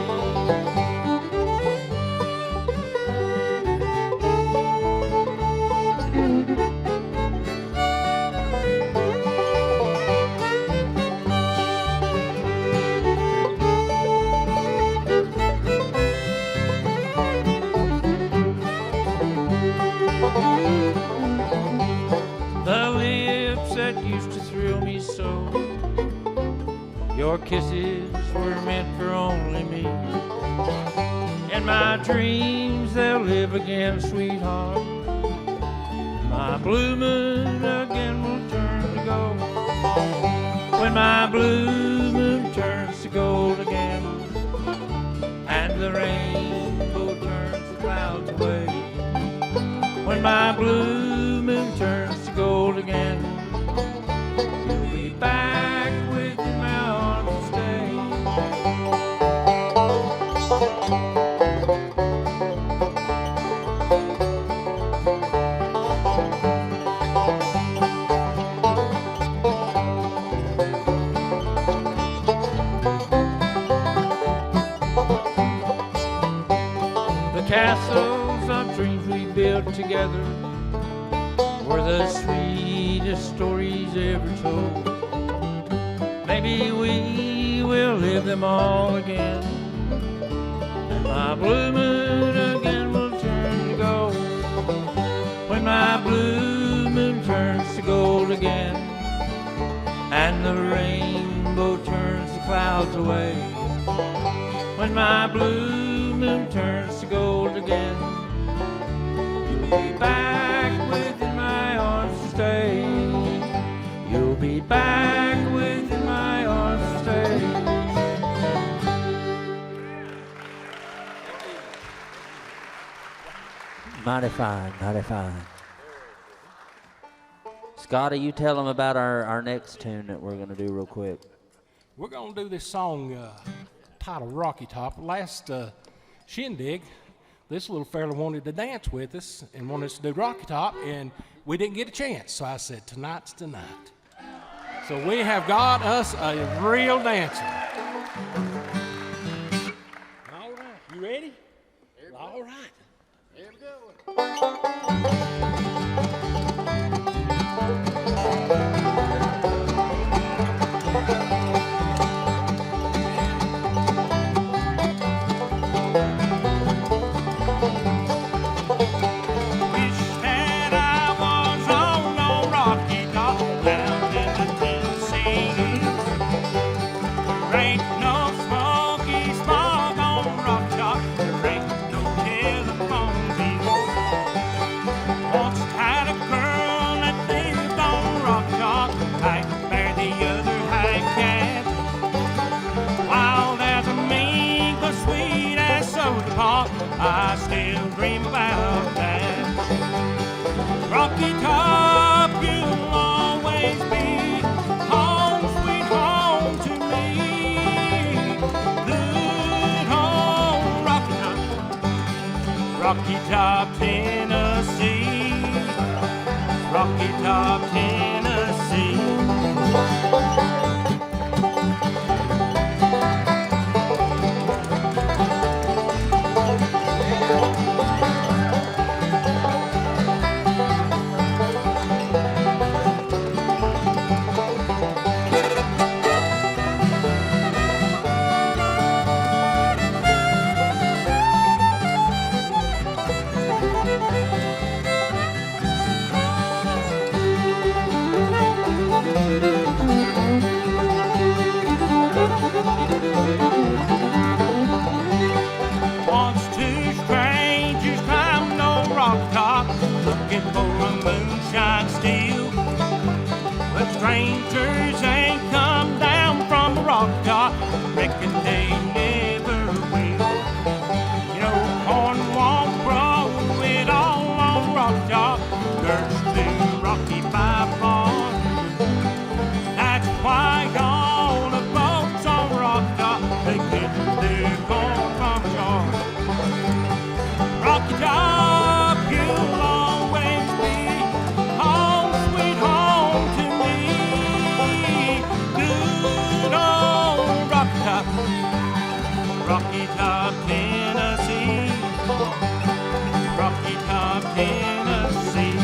The lips that used to thrill me so, your kisses were meant for only me. In my dreams they'll live again, sweetheart. My blue moon again will turn to gold. When my blue moon turns to gold again, and the rainbow turns the clouds away. When my blue moon turns to gold again, you'll be back within my arms to stay. The castles of dreams we built together were the sweetest stories ever told. Maybe we will live them all again, and my blue moon again will turn to gold. When my blue moon turns to gold again, and the rainbow turns the clouds away. When my blue moon turns to gold again, you'll be back within my arms to stay. You'll be back within my arms to stay. Mighty fine, mighty fine. Scotty, you tell them about our next tune that we're going to do real quick. We're going to do this song titled Rocky Top. Last shindig, this little fella wanted to dance with us and wanted us to do Rocky Top, and we didn't get a chance. So I said, tonight's the night. So we have got us a real dancer. All right, you ready? All right. Here we go. I still dream about that. Rocky Top, you'll always be home, sweet home to me. Good home, Rocky Top. Rocky Top, Tennessee. Rocky Top, Tennessee. Once two strangers climbed on Rock Top, looking for a moonshine still. But strangers ain't come down from the Rock Top, reckon they never will. You know, corn won't grow it all on Rock Top, dirt's too rocky by far. That's why all the folks on Rock Top, they get their corn from a jar. Rocky Top, you'll always be home, sweet home to me. Good old Rocky Top, Rocky Top, Tennessee. Rocky Top, Tennessee.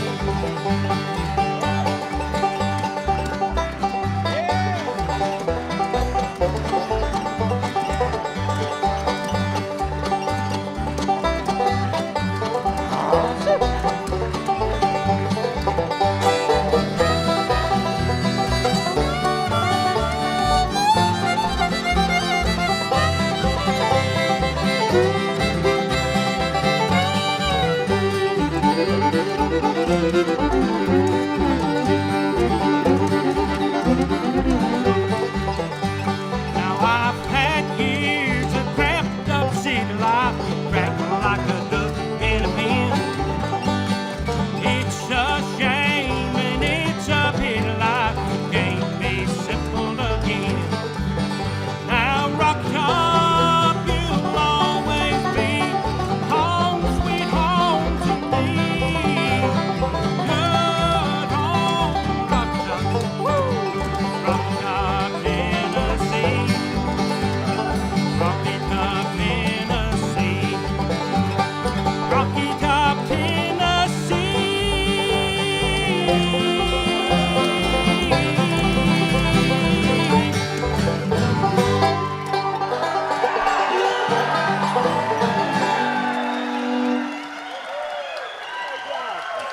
Now I've had years of cramped up city life, trapped like a duck in a pen. It's a shame and it's a pity life can't be simple again. Now Rock Top, you'll always be home, sweet home to me. Good home, Rock Top, woo! Rock Top, Tennessee. Rocky Top, Tennessee. Rocky Top, Tennessee.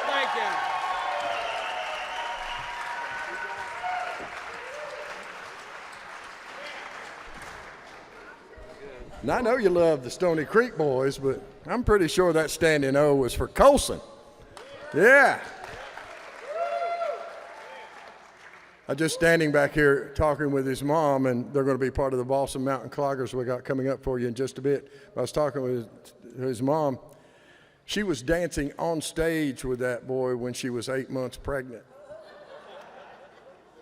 Thank you. Now, I know you love the Stony Creek Boys, but I'm pretty sure that standing O was for Colson. Yeah. I'm just standing back here talking with his mom, and they're going to be part of the Balsam Mountain Cloggers we got coming up for you in just a bit. I was talking with his mom. She was dancing on stage with that boy when she was 8 months pregnant.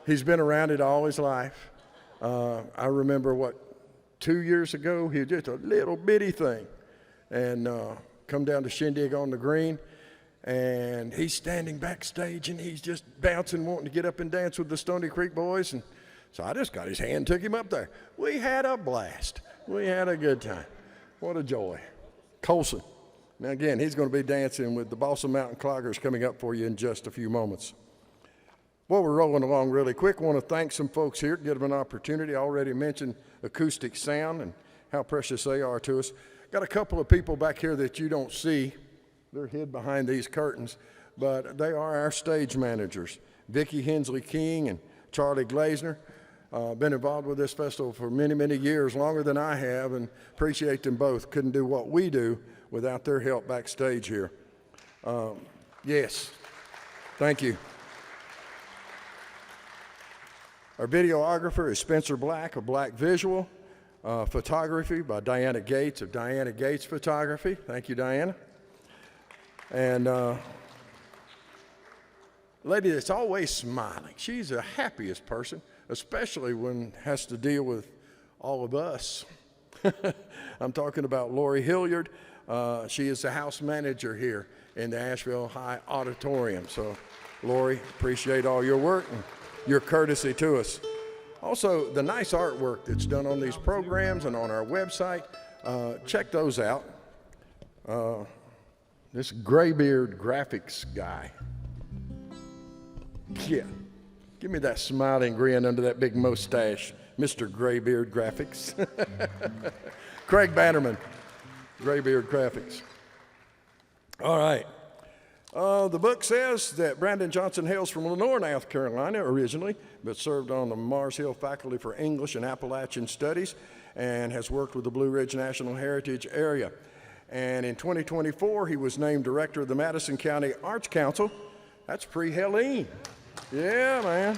He's been around it all his life. I remember 2 years ago, he was just a little bitty thing, and come down to Shindig on the green, and he's standing backstage, and he's just bouncing, wanting to get up and dance with the Stony Creek boys, and so I just got his hand, took him up there. We had a blast. We had a good time. What a joy. Colson. Now again, he's going to be dancing with the Balsam Mountain Cloggers coming up for you in just a few moments. Well, we're rolling along really quick. I want to thank some folks here, give them an opportunity. I already mentioned Acoustic Sound and how precious they are to us. Got a couple of people back here that you don't see. They're hid behind these curtains, but they are our stage managers, Vicki Hensley King and Charlie Glazner. Been involved with this festival for many, many years, longer than I have, and appreciate them both. Couldn't do what we do without their help backstage here. Yes, thank you. Our videographer is Spencer Black of Black Visual. Photography by Diana Gates of Diana Gates Photography. Thank you, Diana. And lady that's always smiling. She's the happiest person, especially when has to deal with all of us. I'm talking about Lori Hilliard. She is the house manager here in the Asheville High Auditorium. So, Lori, appreciate all your work and your courtesy to us. Also, the nice artwork that's done on these programs and on our website, check those out. This Graybeard graphics guy. Yeah, give me that smiling grin under that big mustache, Mr. Graybeard Graphics. Craig Bannerman, Graybeard Graphics. All right. The book says that Brandon Johnson hails from Lenore, North Carolina originally, but served on the Mars Hill faculty for English and Appalachian Studies and has worked with the Blue Ridge National Heritage Area. And in 2024, he was named director of the Madison County Arts Council. That's pre-Helene. Yeah, man.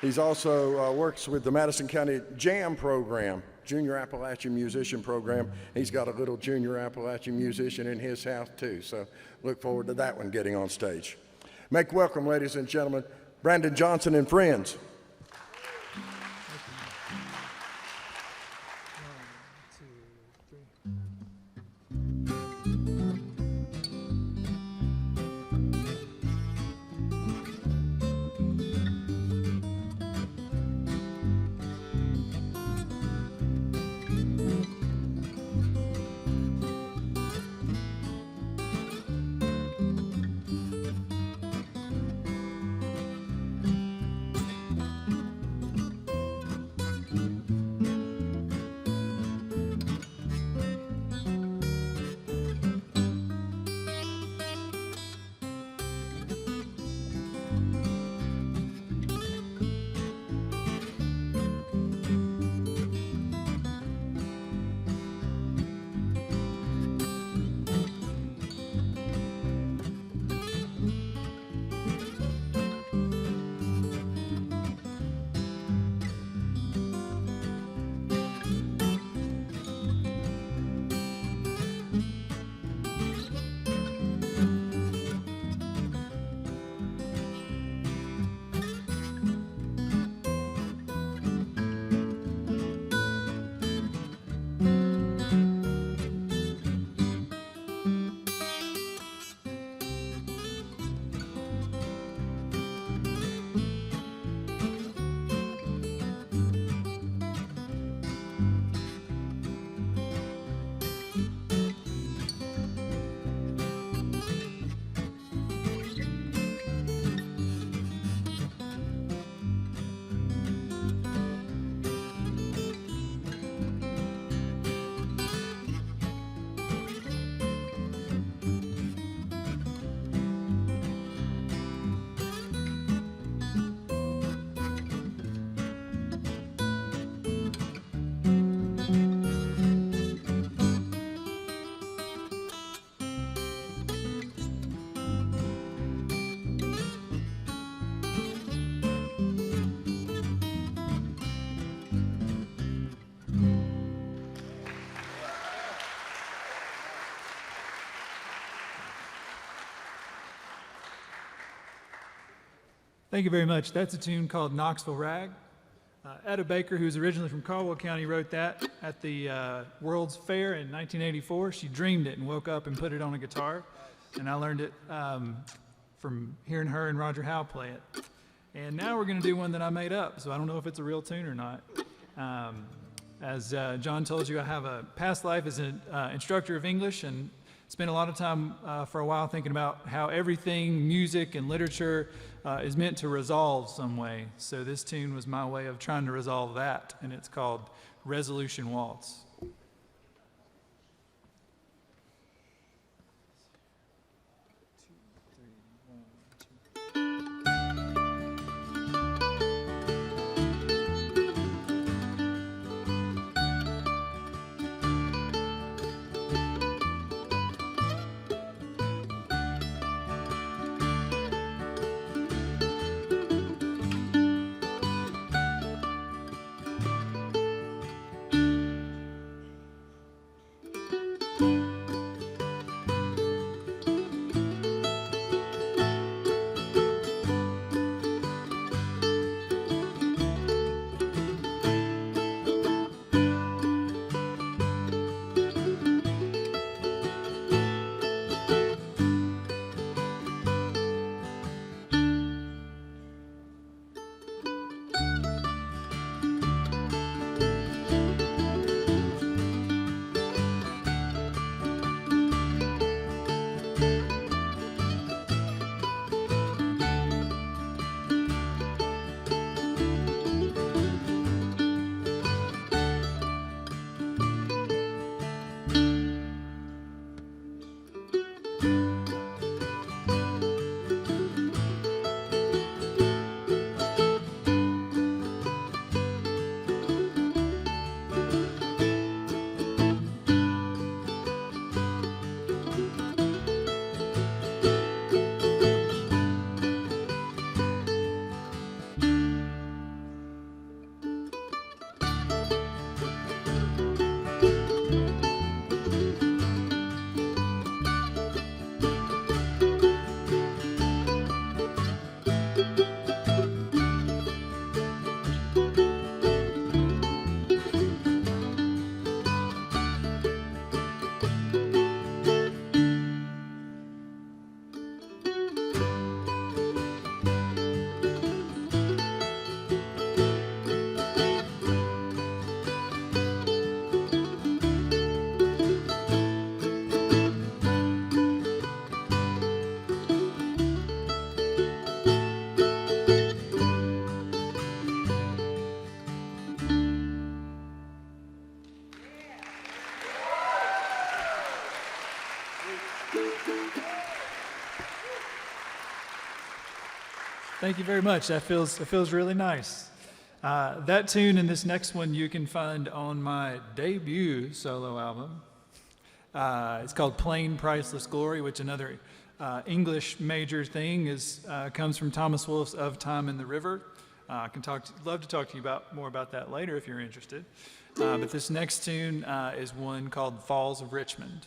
He's also works with the Madison County Jam program, Junior Appalachian Musician program. He's got a little junior Appalachian musician in his house too, so look forward to that one getting on stage. Make welcome, ladies and gentlemen, Brandon Johnson and friends. Thank you very much. That's a tune called Knoxville Rag. Etta Baker, who's originally from Caldwell County, wrote that at the World's Fair in 1984. She dreamed it and woke up and put it on a guitar, and I learned it from hearing her and Roger Howe play it. And now we're going to do one that I made up, so I don't know if it's a real tune or not. As John told you, I have a past life as an instructor of English and spent a lot of time for a while thinking about how everything, music and literature, is meant to resolve some way. So this tune was my way of trying to resolve that, and it's called Resolution Waltz. Thank you very much. That feels really nice. That tune and this next one you can find on my debut solo album. It's called Plain Priceless Glory, which another English major thing is comes from Thomas Wolfe's Of Time in the River. I can love to talk to you more about that later if you're interested. But this next tune is one called Falls of Richmond.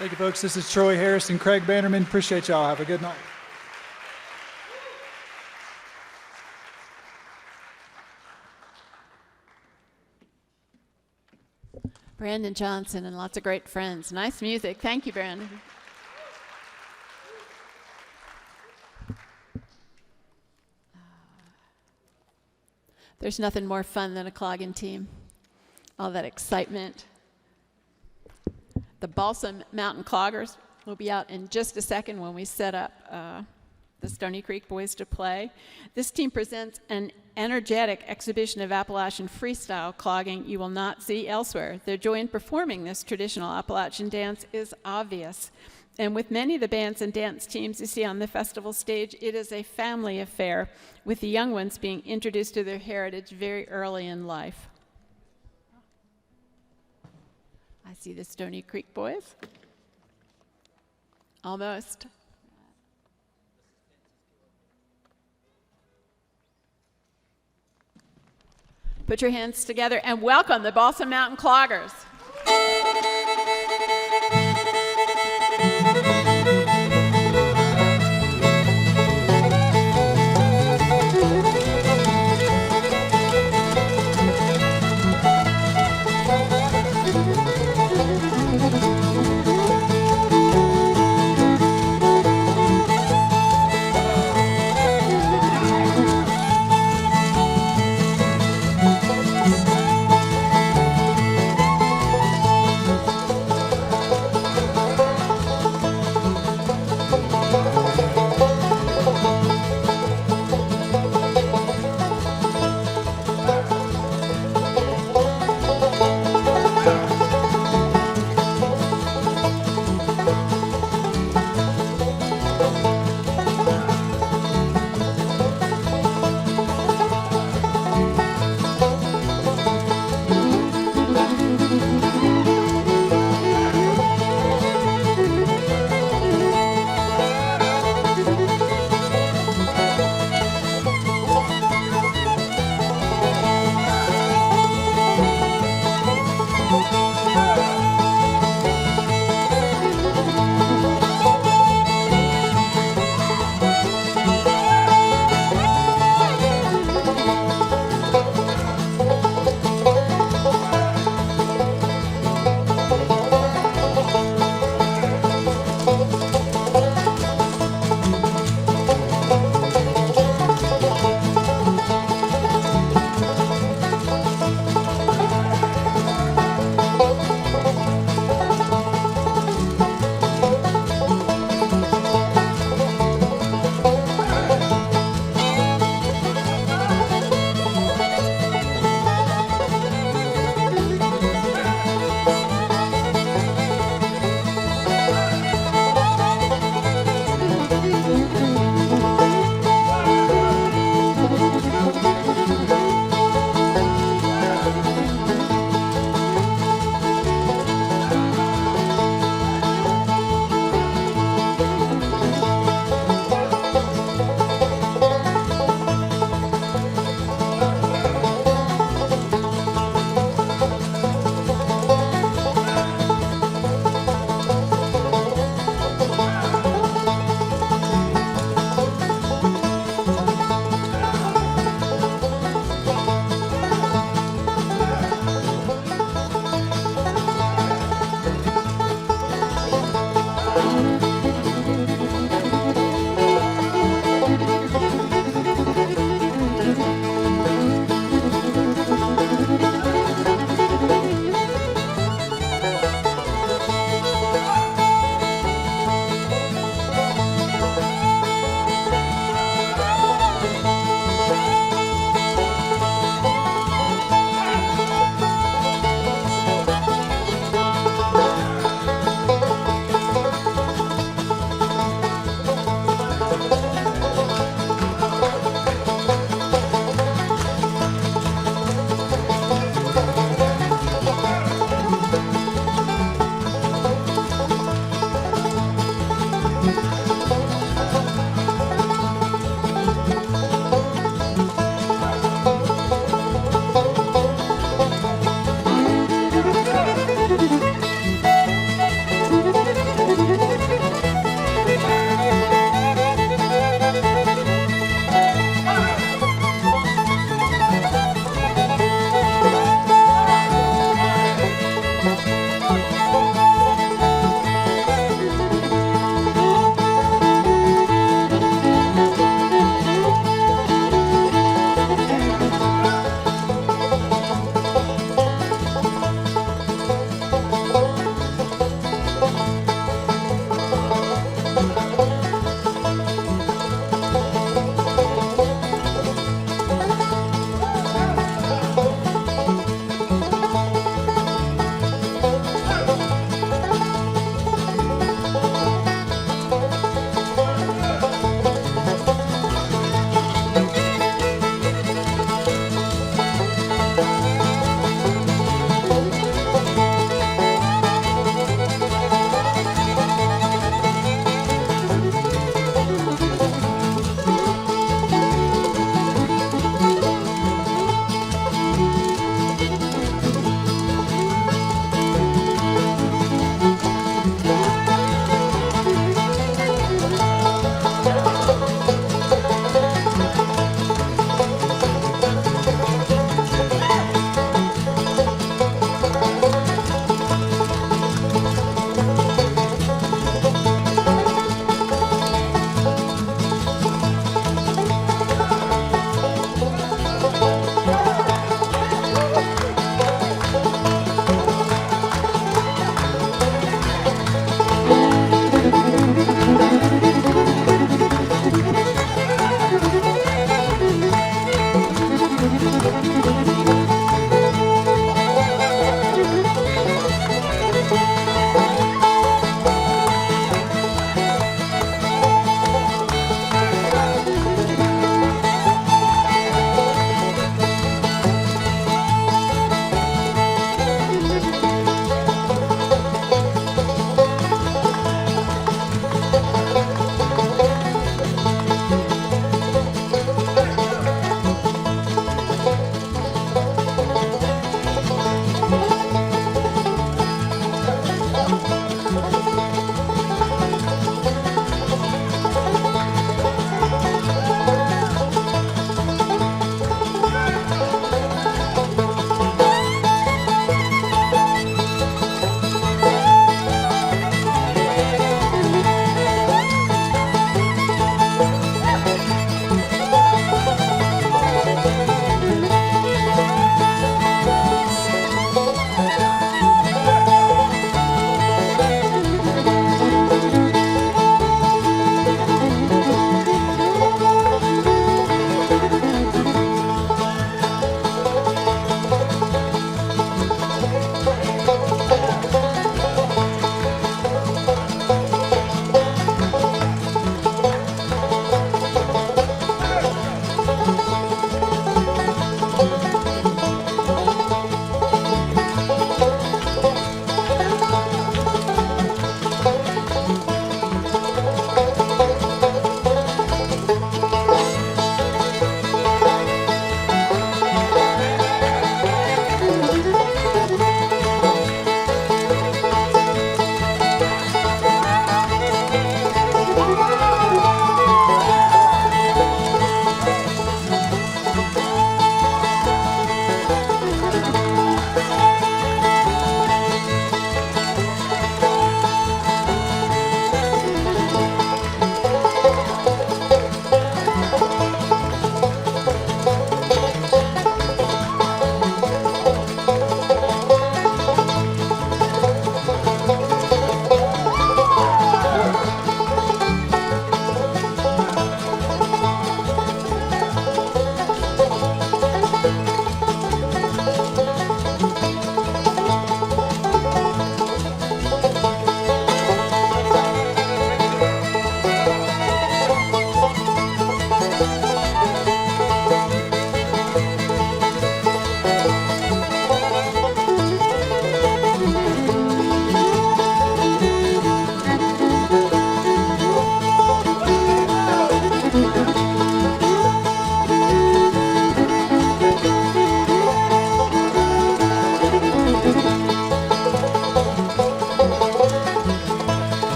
Thank you, folks. This is Troy Harris and Craig Bannerman. Appreciate y'all. Have a good night. Brandon Johnson and lots of great friends. Nice music. Thank you, Brandon. There's nothing more fun than a clogging team. All that excitement. The Balsam Mountain Cloggers will be out in just a second when we set up the Stony Creek Boys to play. This team presents an energetic exhibition of Appalachian freestyle clogging you will not see elsewhere. Their joy in performing this traditional Appalachian dance is obvious. And with many of the bands and dance teams you see on the festival stage, it is a family affair, with the young ones being introduced to their heritage very early in life. I see the Stony Creek Boys. Almost. Put your hands together and welcome the Balsam Mountain Cloggers.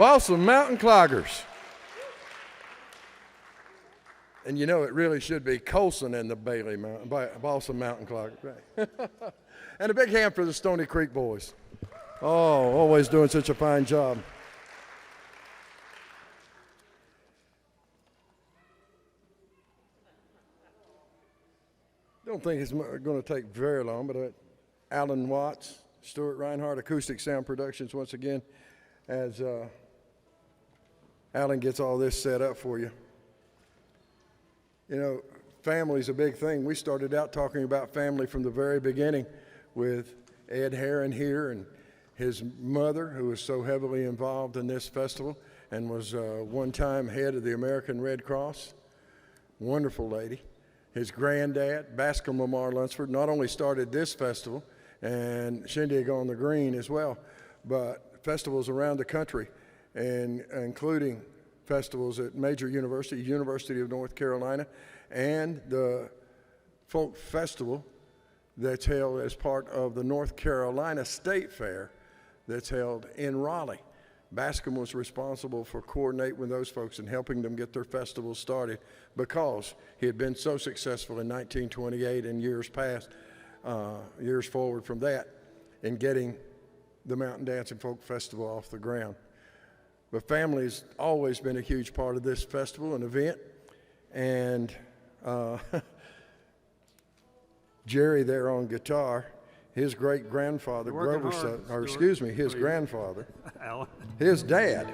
Balsam Mountain Cloggers. And you know, it really should be Colson and the Balsam Mountain Cloggers. Right? And a big hand for the Stony Creek boys. Oh, always doing such a fine job. Don't think it's going to take very long, but Alan Watts, Stuart Reinhardt, Acoustic Sound Productions, once again, as Alan gets all this set up for you. You know, family's a big thing. We started out talking about family from the very beginning with Ed Herron here and his mother, who was so heavily involved in this festival and was one-time head of the American Red Cross. Wonderful lady. His granddad, Bascom Lamar Lunsford, not only started this festival and Shindig on the Green as well, but festivals around the country, and including festivals at major universities, University of North Carolina, and the folk festival that's held as part of the North Carolina State Fair that's held in Raleigh. Bascom was responsible for coordinating with those folks and helping them get their festival started because he had been so successful in 1928 and years past, years forward from that, in getting the Mountain Dancing Folk Festival off the ground. But family's always been a huge part of this festival and event, and Jerry there on guitar, his great-grandfather, Grover Sutton, or excuse me, his grandfather, Alan. his dad,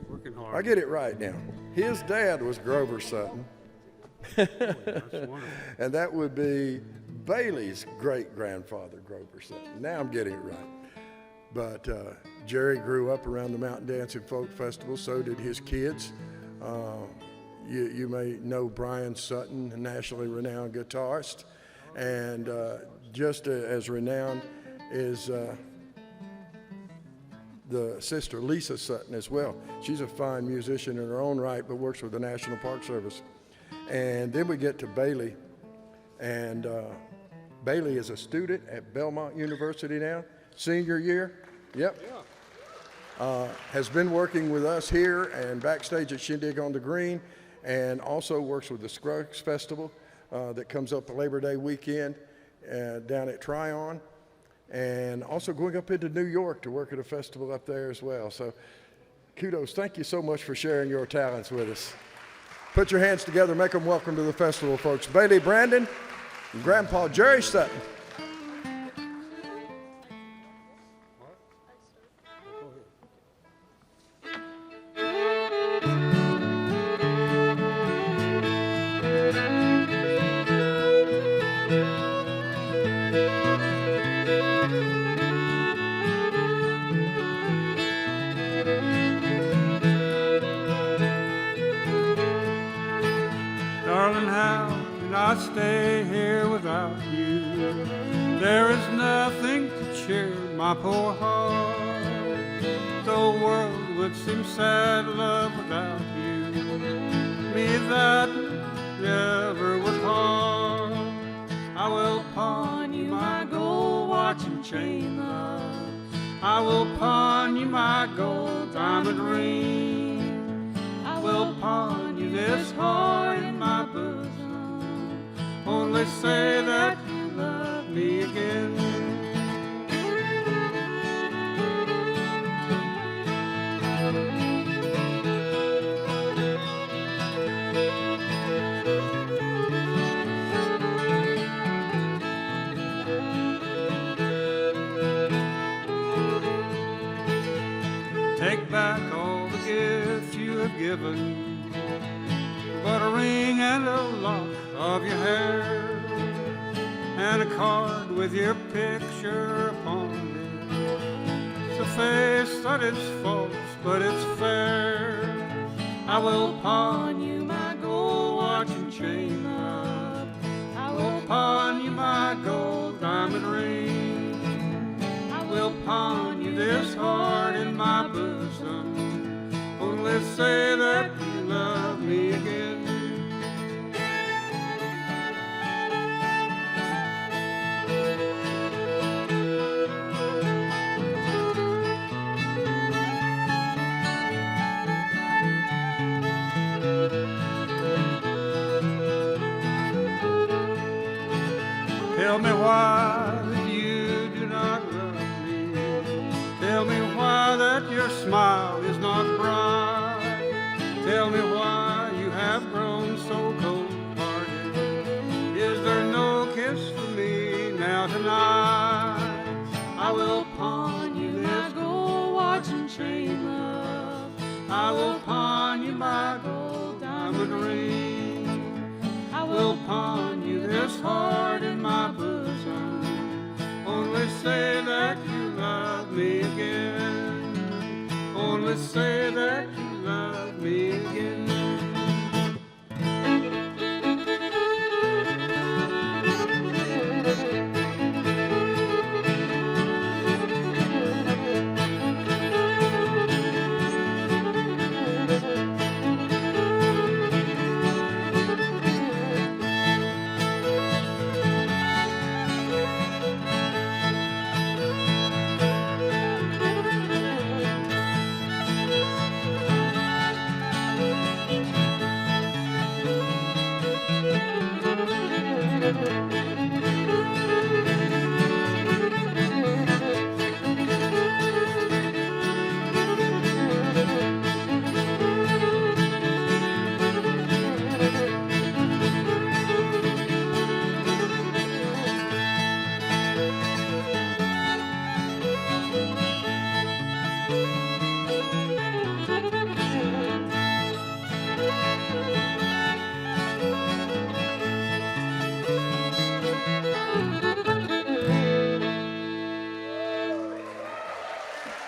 Working hard. I get it right now, his dad was Grover Sutton, That's wonderful. and that would be Bailey's great-grandfather, Grover Sutton. Now I'm getting it right. But Jerry grew up around the Mountain Dancing Folk Festival, so did his kids. You may know Brian Sutton, a nationally renowned guitarist, and just as renowned is the sister Lisa Sutton as well. She's a fine musician in her own right, but works with the National Park Service. And then we get to Bailey, and Bailey is a student at Belmont University now, senior year. Yep. Has been working with us here and backstage at Shindig on the Green, and also works with the Scruggs Festival that comes up Labor Day weekend down at Tryon, and also going up into New York to work at a festival up there as well. So kudos. Thank you so much for sharing your talents with us. Put your hands together, make them welcome to the festival, folks. Bailey Brandon and Grandpa Jerry Sutton. Darling, how can I stay here without you? There is nothing to cheer my poor heart. The world would seem sad, love, without you. Me that never would part. I will pawn you my gold watch and chain, love. I will pawn you my gold diamond ring. I will pawn you this heart in my bosom. Only say that you love me again. Take back all the gifts you have given, but a ring and a lock of your hair, and a card with your picture upon it. It's a face that is false, but it's fair. I will pawn you my gold watch and chain, love. I will pawn you my gold diamond ring. I will pawn you this heart in my bosom. Only say that you love me again. smile is not bright. Tell me why you have grown so cold-hearted. Is there no kiss for me now tonight? I will pawn you my gold watch and chain, love. I will pawn you my gold diamond ring. I will pawn you this heart in my bosom. Only say that you love me again. Only say that you love me again.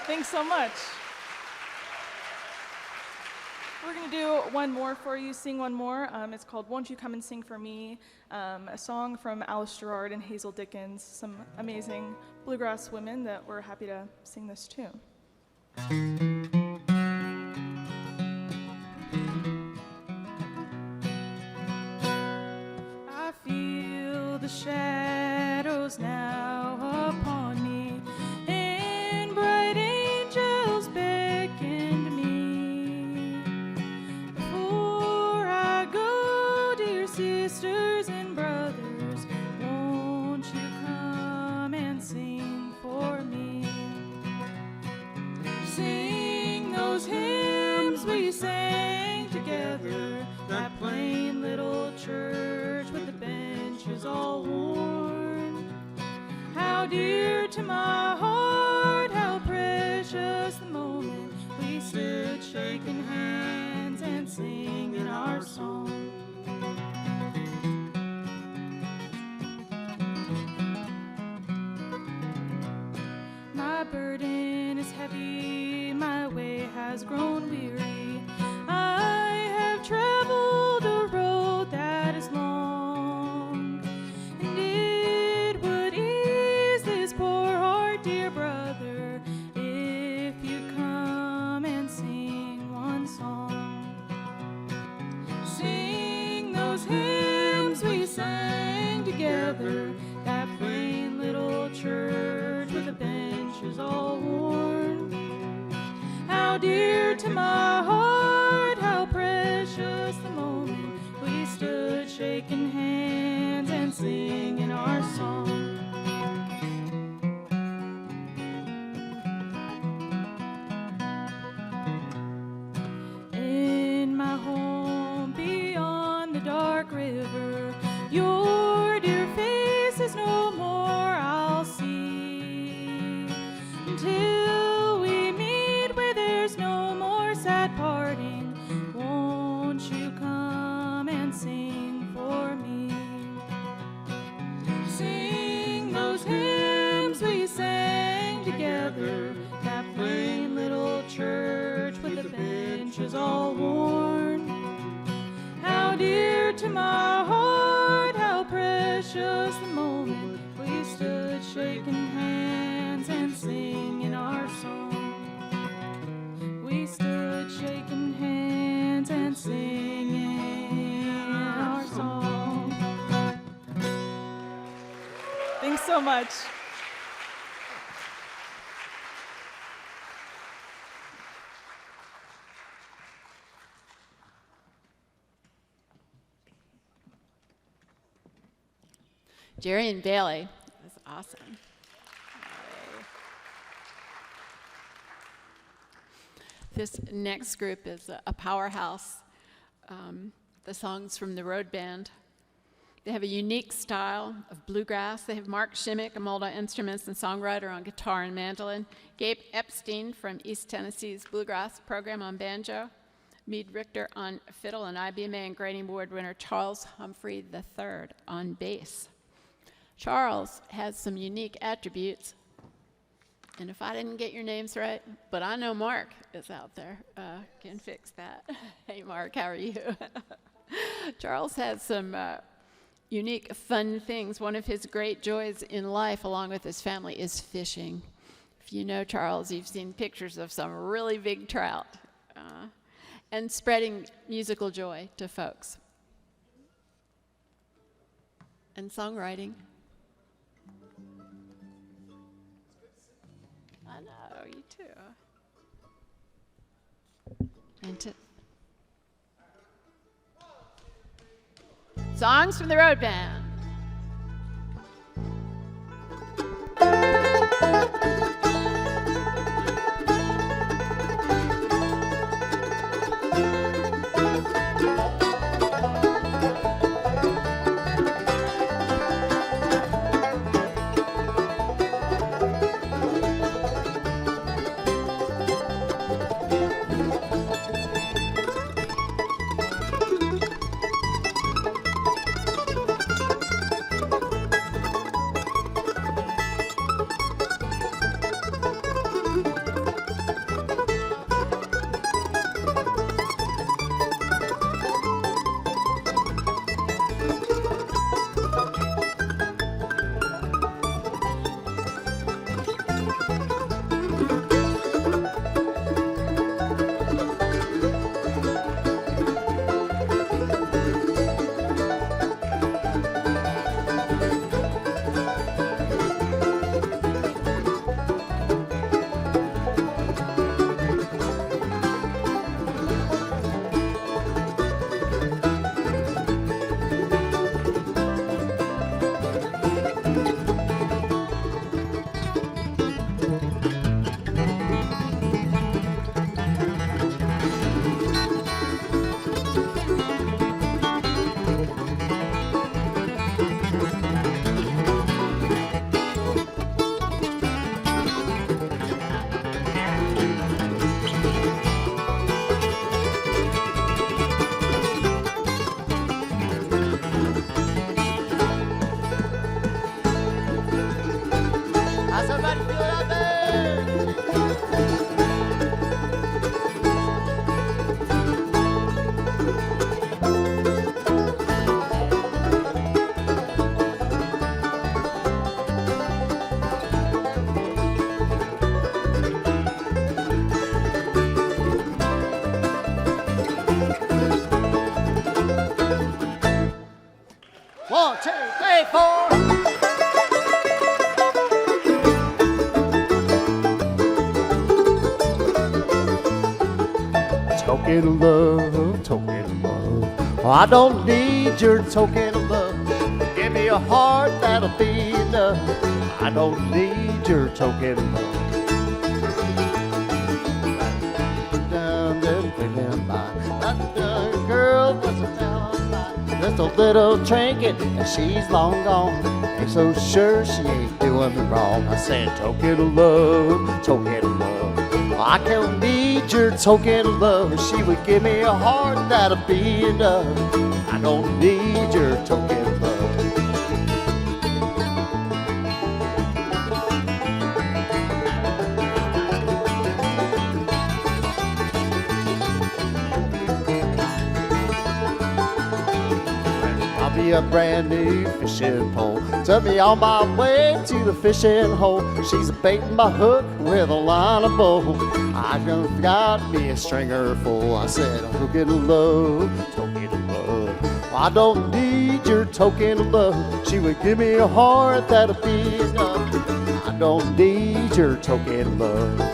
Thanks so much. We're going to do one more for you, sing one more. It's called Won't You Come and Sing for Me, a song from Alice Gerrard and Hazel Dickens, some amazing bluegrass women that we're happy to sing this tune. I feel the shadows now upon me, and bright angels beckon to me. Before I go, dear sisters and brothers, won't you come and sing for me? Sing those hymns we sang together, that plain little church with the benches all worn. How dear to my heart, how precious the moment we stood shaking hands and singing our song. My burden is heavy, my way has grown weary. I have traveled a road that is long, and it would ease this poor heart, dear brother, if you come and sing one song. Sing those hymns we sang together, that plain little church with the benches all worn. How dear to my heart, how precious the moment we stood shaking hands and singing our song. In my home beyond the dark river, your dear face is no more I'll see. Until we meet where there's no more sad parting, won't you come and sing for me? Sing those hymns we sang together, that plain little church with the benches all worn. How dear to my heart, how precious the moment we stood shaking hands and singing our song. We stood shaking hands and singing our song. Thanks so much. Jerry and Bailey. That's awesome. This next group is a powerhouse. The songs from the Road Band. They have a unique style of bluegrass. They have Mark Shimmick, a multi-instruments and songwriter on guitar and mandolin. Gabe Epstein from East Tennessee's Bluegrass program on banjo. Meade Richter on fiddle, and IBMA and Grammy Award winner Charles Humphrey III on bass. Charles has some unique attributes. And if I didn't get your names right, but I know Mark is out there, can fix that. Hey, Mark, how are you? Charles has some unique, fun things. One of his great joys in life, along with his family, is fishing. If you know Charles, you've seen pictures of some really big trout. And spreading musical joy to folks. And songwriting. I know, you too. And songs from the Road Band. One, two, three, four. Token of love, token of love. Oh, I don't need your token of love. Give me a heart, that'll be enough. I don't need your token of love. Down, down, by. Girl, what's a down by? Just a little trinket, and she's long gone. Ain't so sure she ain't doing me wrong. I said, token of love, token of love. I can't need your token of love. She would give me a heart, that'll be enough. I don't need your token of love. I'll be a brand new fishing pole. Took me on my way to the fishing hole. She's baiting my hook with a line of bowl. I just got me a stringer full. I said, token of love, token of love. I don't need your token of love. She would give me a heart, that'll be enough. I don't need your token of love.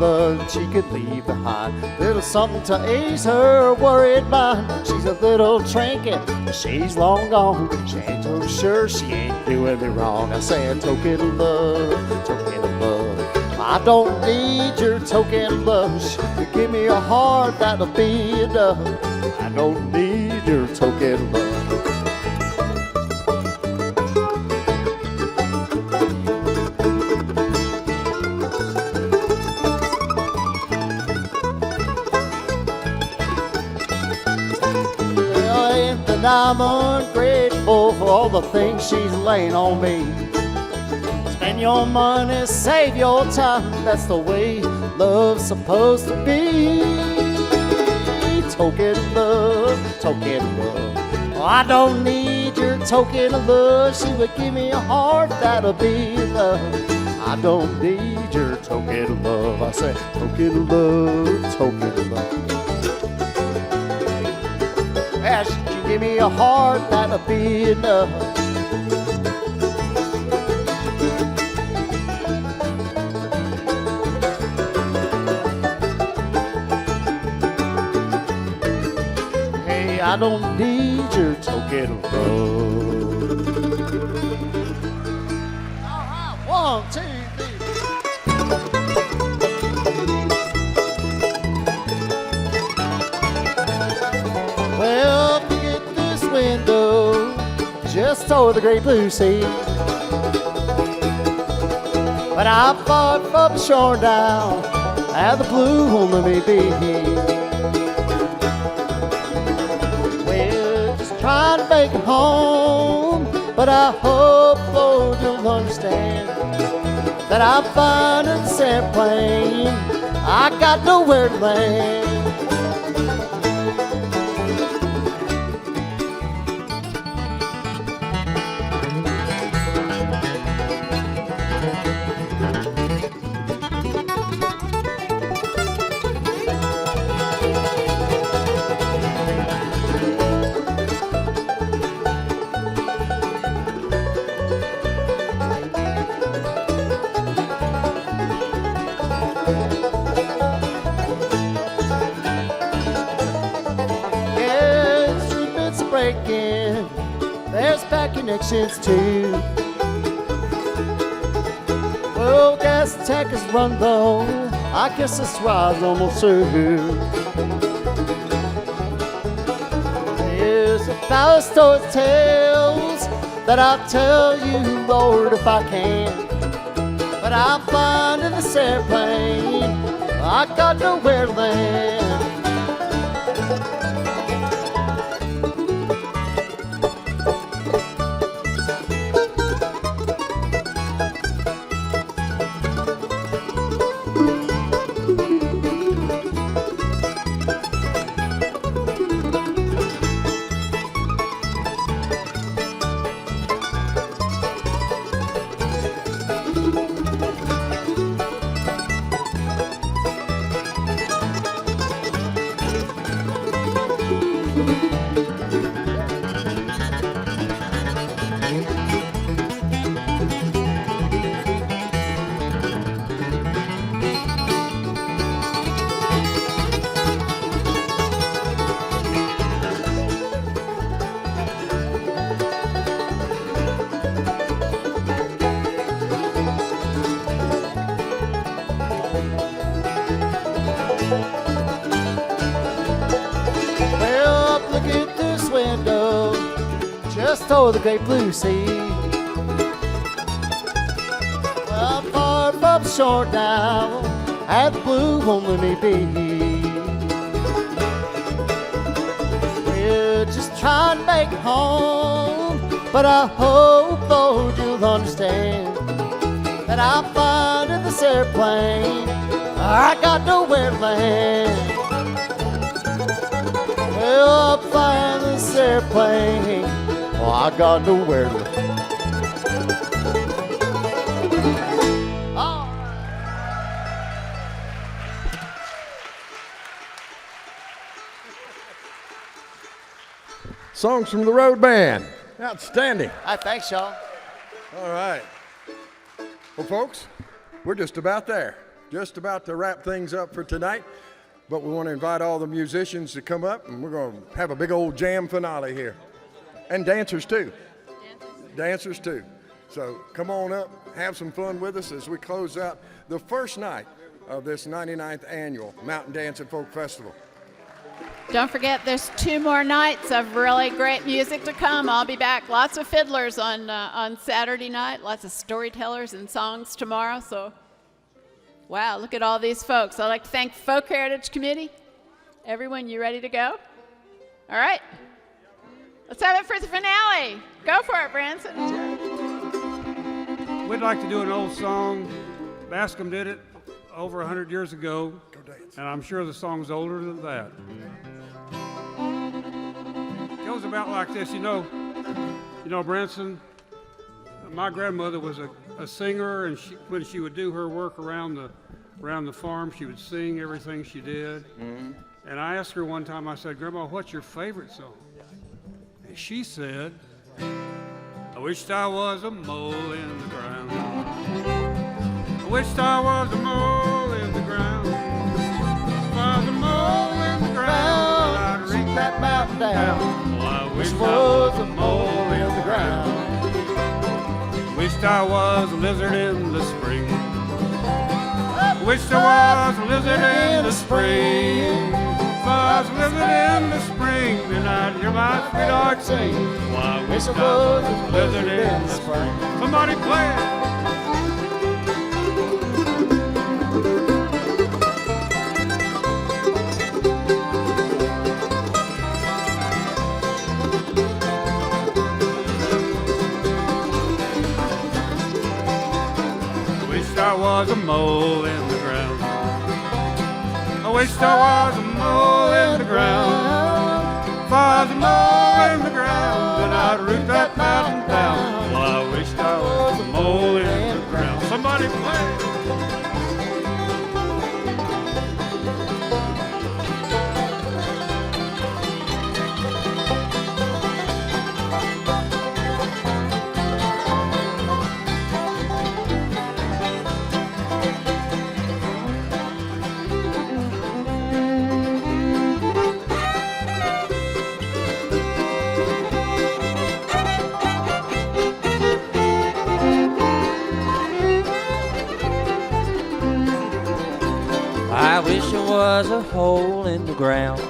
love that she could leave behind. Little something to ease her worried mind. She's a little trinket, but she's long gone. She ain't so sure she ain't doing me wrong. I say a token of love, token of love. I don't need your token of love. You give me a heart, that'll be enough. I don't need your token of love. And I'm ungrateful for all the things she's laying on me. Spend your money, save your time. That's the way love's supposed to be. Token of love, token of love. Oh, I don't need your token of love. She would give me a heart, that'll be enough. I don't need your token of love. I say token of love, token of love. Ash, you give me a heart, that'll be enough. Hey, I don't need your token of love. All right, 1, 2, 3. Well, look at this window, just over the great blue sea. But I'm far from shore now, and the blue home let me be. Well, just trying to make it home, but I hope, Lord, you'll understand that I'm finding the sand plane. I got nowhere to land. There's bad connections too. Well, gas tank is run low. I guess this ride's almost through. There's a thousand story tales that I'll tell you, Lord, if I can. But I'm finding this airplane. I got nowhere to land. Over the great blue sea. Well, I'm far from shore now, at the blue home let me be. We're just trying to make it home, but I hope, Lord, you'll understand that I'm finding this airplane. I got nowhere to land. Well, I'm finding this airplane. Oh, I got nowhere to live. Songs from the Road Band. Outstanding. Thanks, y'all. All right. Well, folks, we're just about there. just about to wrap things up for tonight, but we want to invite all the musicians to come up, and we're going to have a big old jam finale here. And dancers too. Dancers too. So come on up, have some fun with us as we close out the first night of this 99th annual Mountain Dance and Folk Festival. Don't forget, there's 2 more nights of really great music to come. I'll be back. Lots of fiddlers on Saturday night, lots of storytellers and songs tomorrow. So, wow, look at all these folks. I'd like to thank Folk Heritage Committee. Everyone, you ready to go? All right. Let's have it for the finale. Go for it, Branson. We'd like to do an old song. Bascom did it over 100 years ago, and I'm sure the song's older than that. It goes about like this, you know, Branson, my grandmother was a singer, and when she would do her work around the farm, she would sing everything she did. Mm-hmm. And I asked her one time, I said, Grandma, what's your favorite song? And she said, I wished I was a mole in the ground. I wished I was a mole in the ground. If I was a mole in the ground, I'd reach that mountain down. Well, I wished I was a mole in the ground. Wished I was a lizard in the spring. Wished I was a lizard in the spring. If I was a lizard in the spring, then I'd hear my sweetheart sing. Well, I wish I was a lizard in the spring. Somebody play it. I was a mole in the ground. I wished I was a mole in the ground. If I was a mole in the ground, then I'd root that mountain down. Well, I wished I was a mole in the ground. Somebody play. I wish there was a hole in the ground.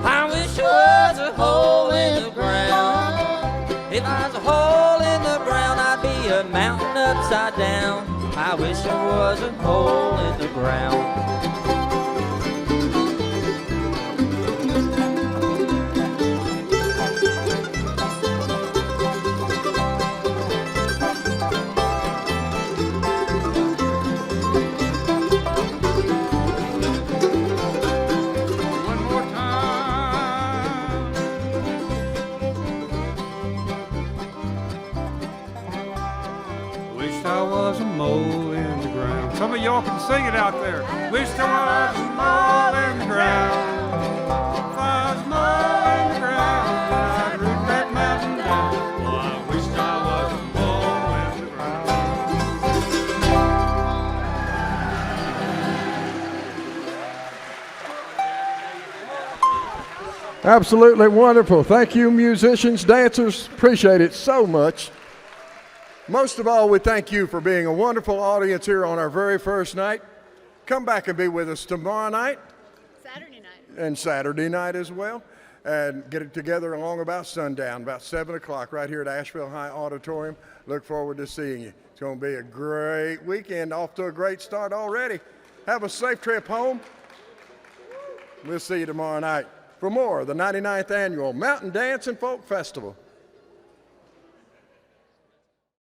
I wish there was a hole in the ground. If I was a hole in the ground, I'd be a mountain upside down. I wish there was a hole in the ground. Some of y'all can sing it out there. Wish there was a mole in the ground. If I was a mole in the ground, I'd root that mountain down. Well, I wish I was a mole in the ground. Absolutely wonderful. Thank you, musicians, dancers. Appreciate it so much. Most of all, we thank you for being a wonderful audience here on our very first night. Come back and be with us tomorrow night. Saturday night. And Saturday night as well. And get it together along about sundown, about 7 o'clock right here at Asheville High Auditorium. Look forward to seeing you. It's going to be a great weekend, off to a great start already. Have a safe trip home. We'll see you tomorrow night for more of the 99th Annual Mountain Dance and Folk Festival.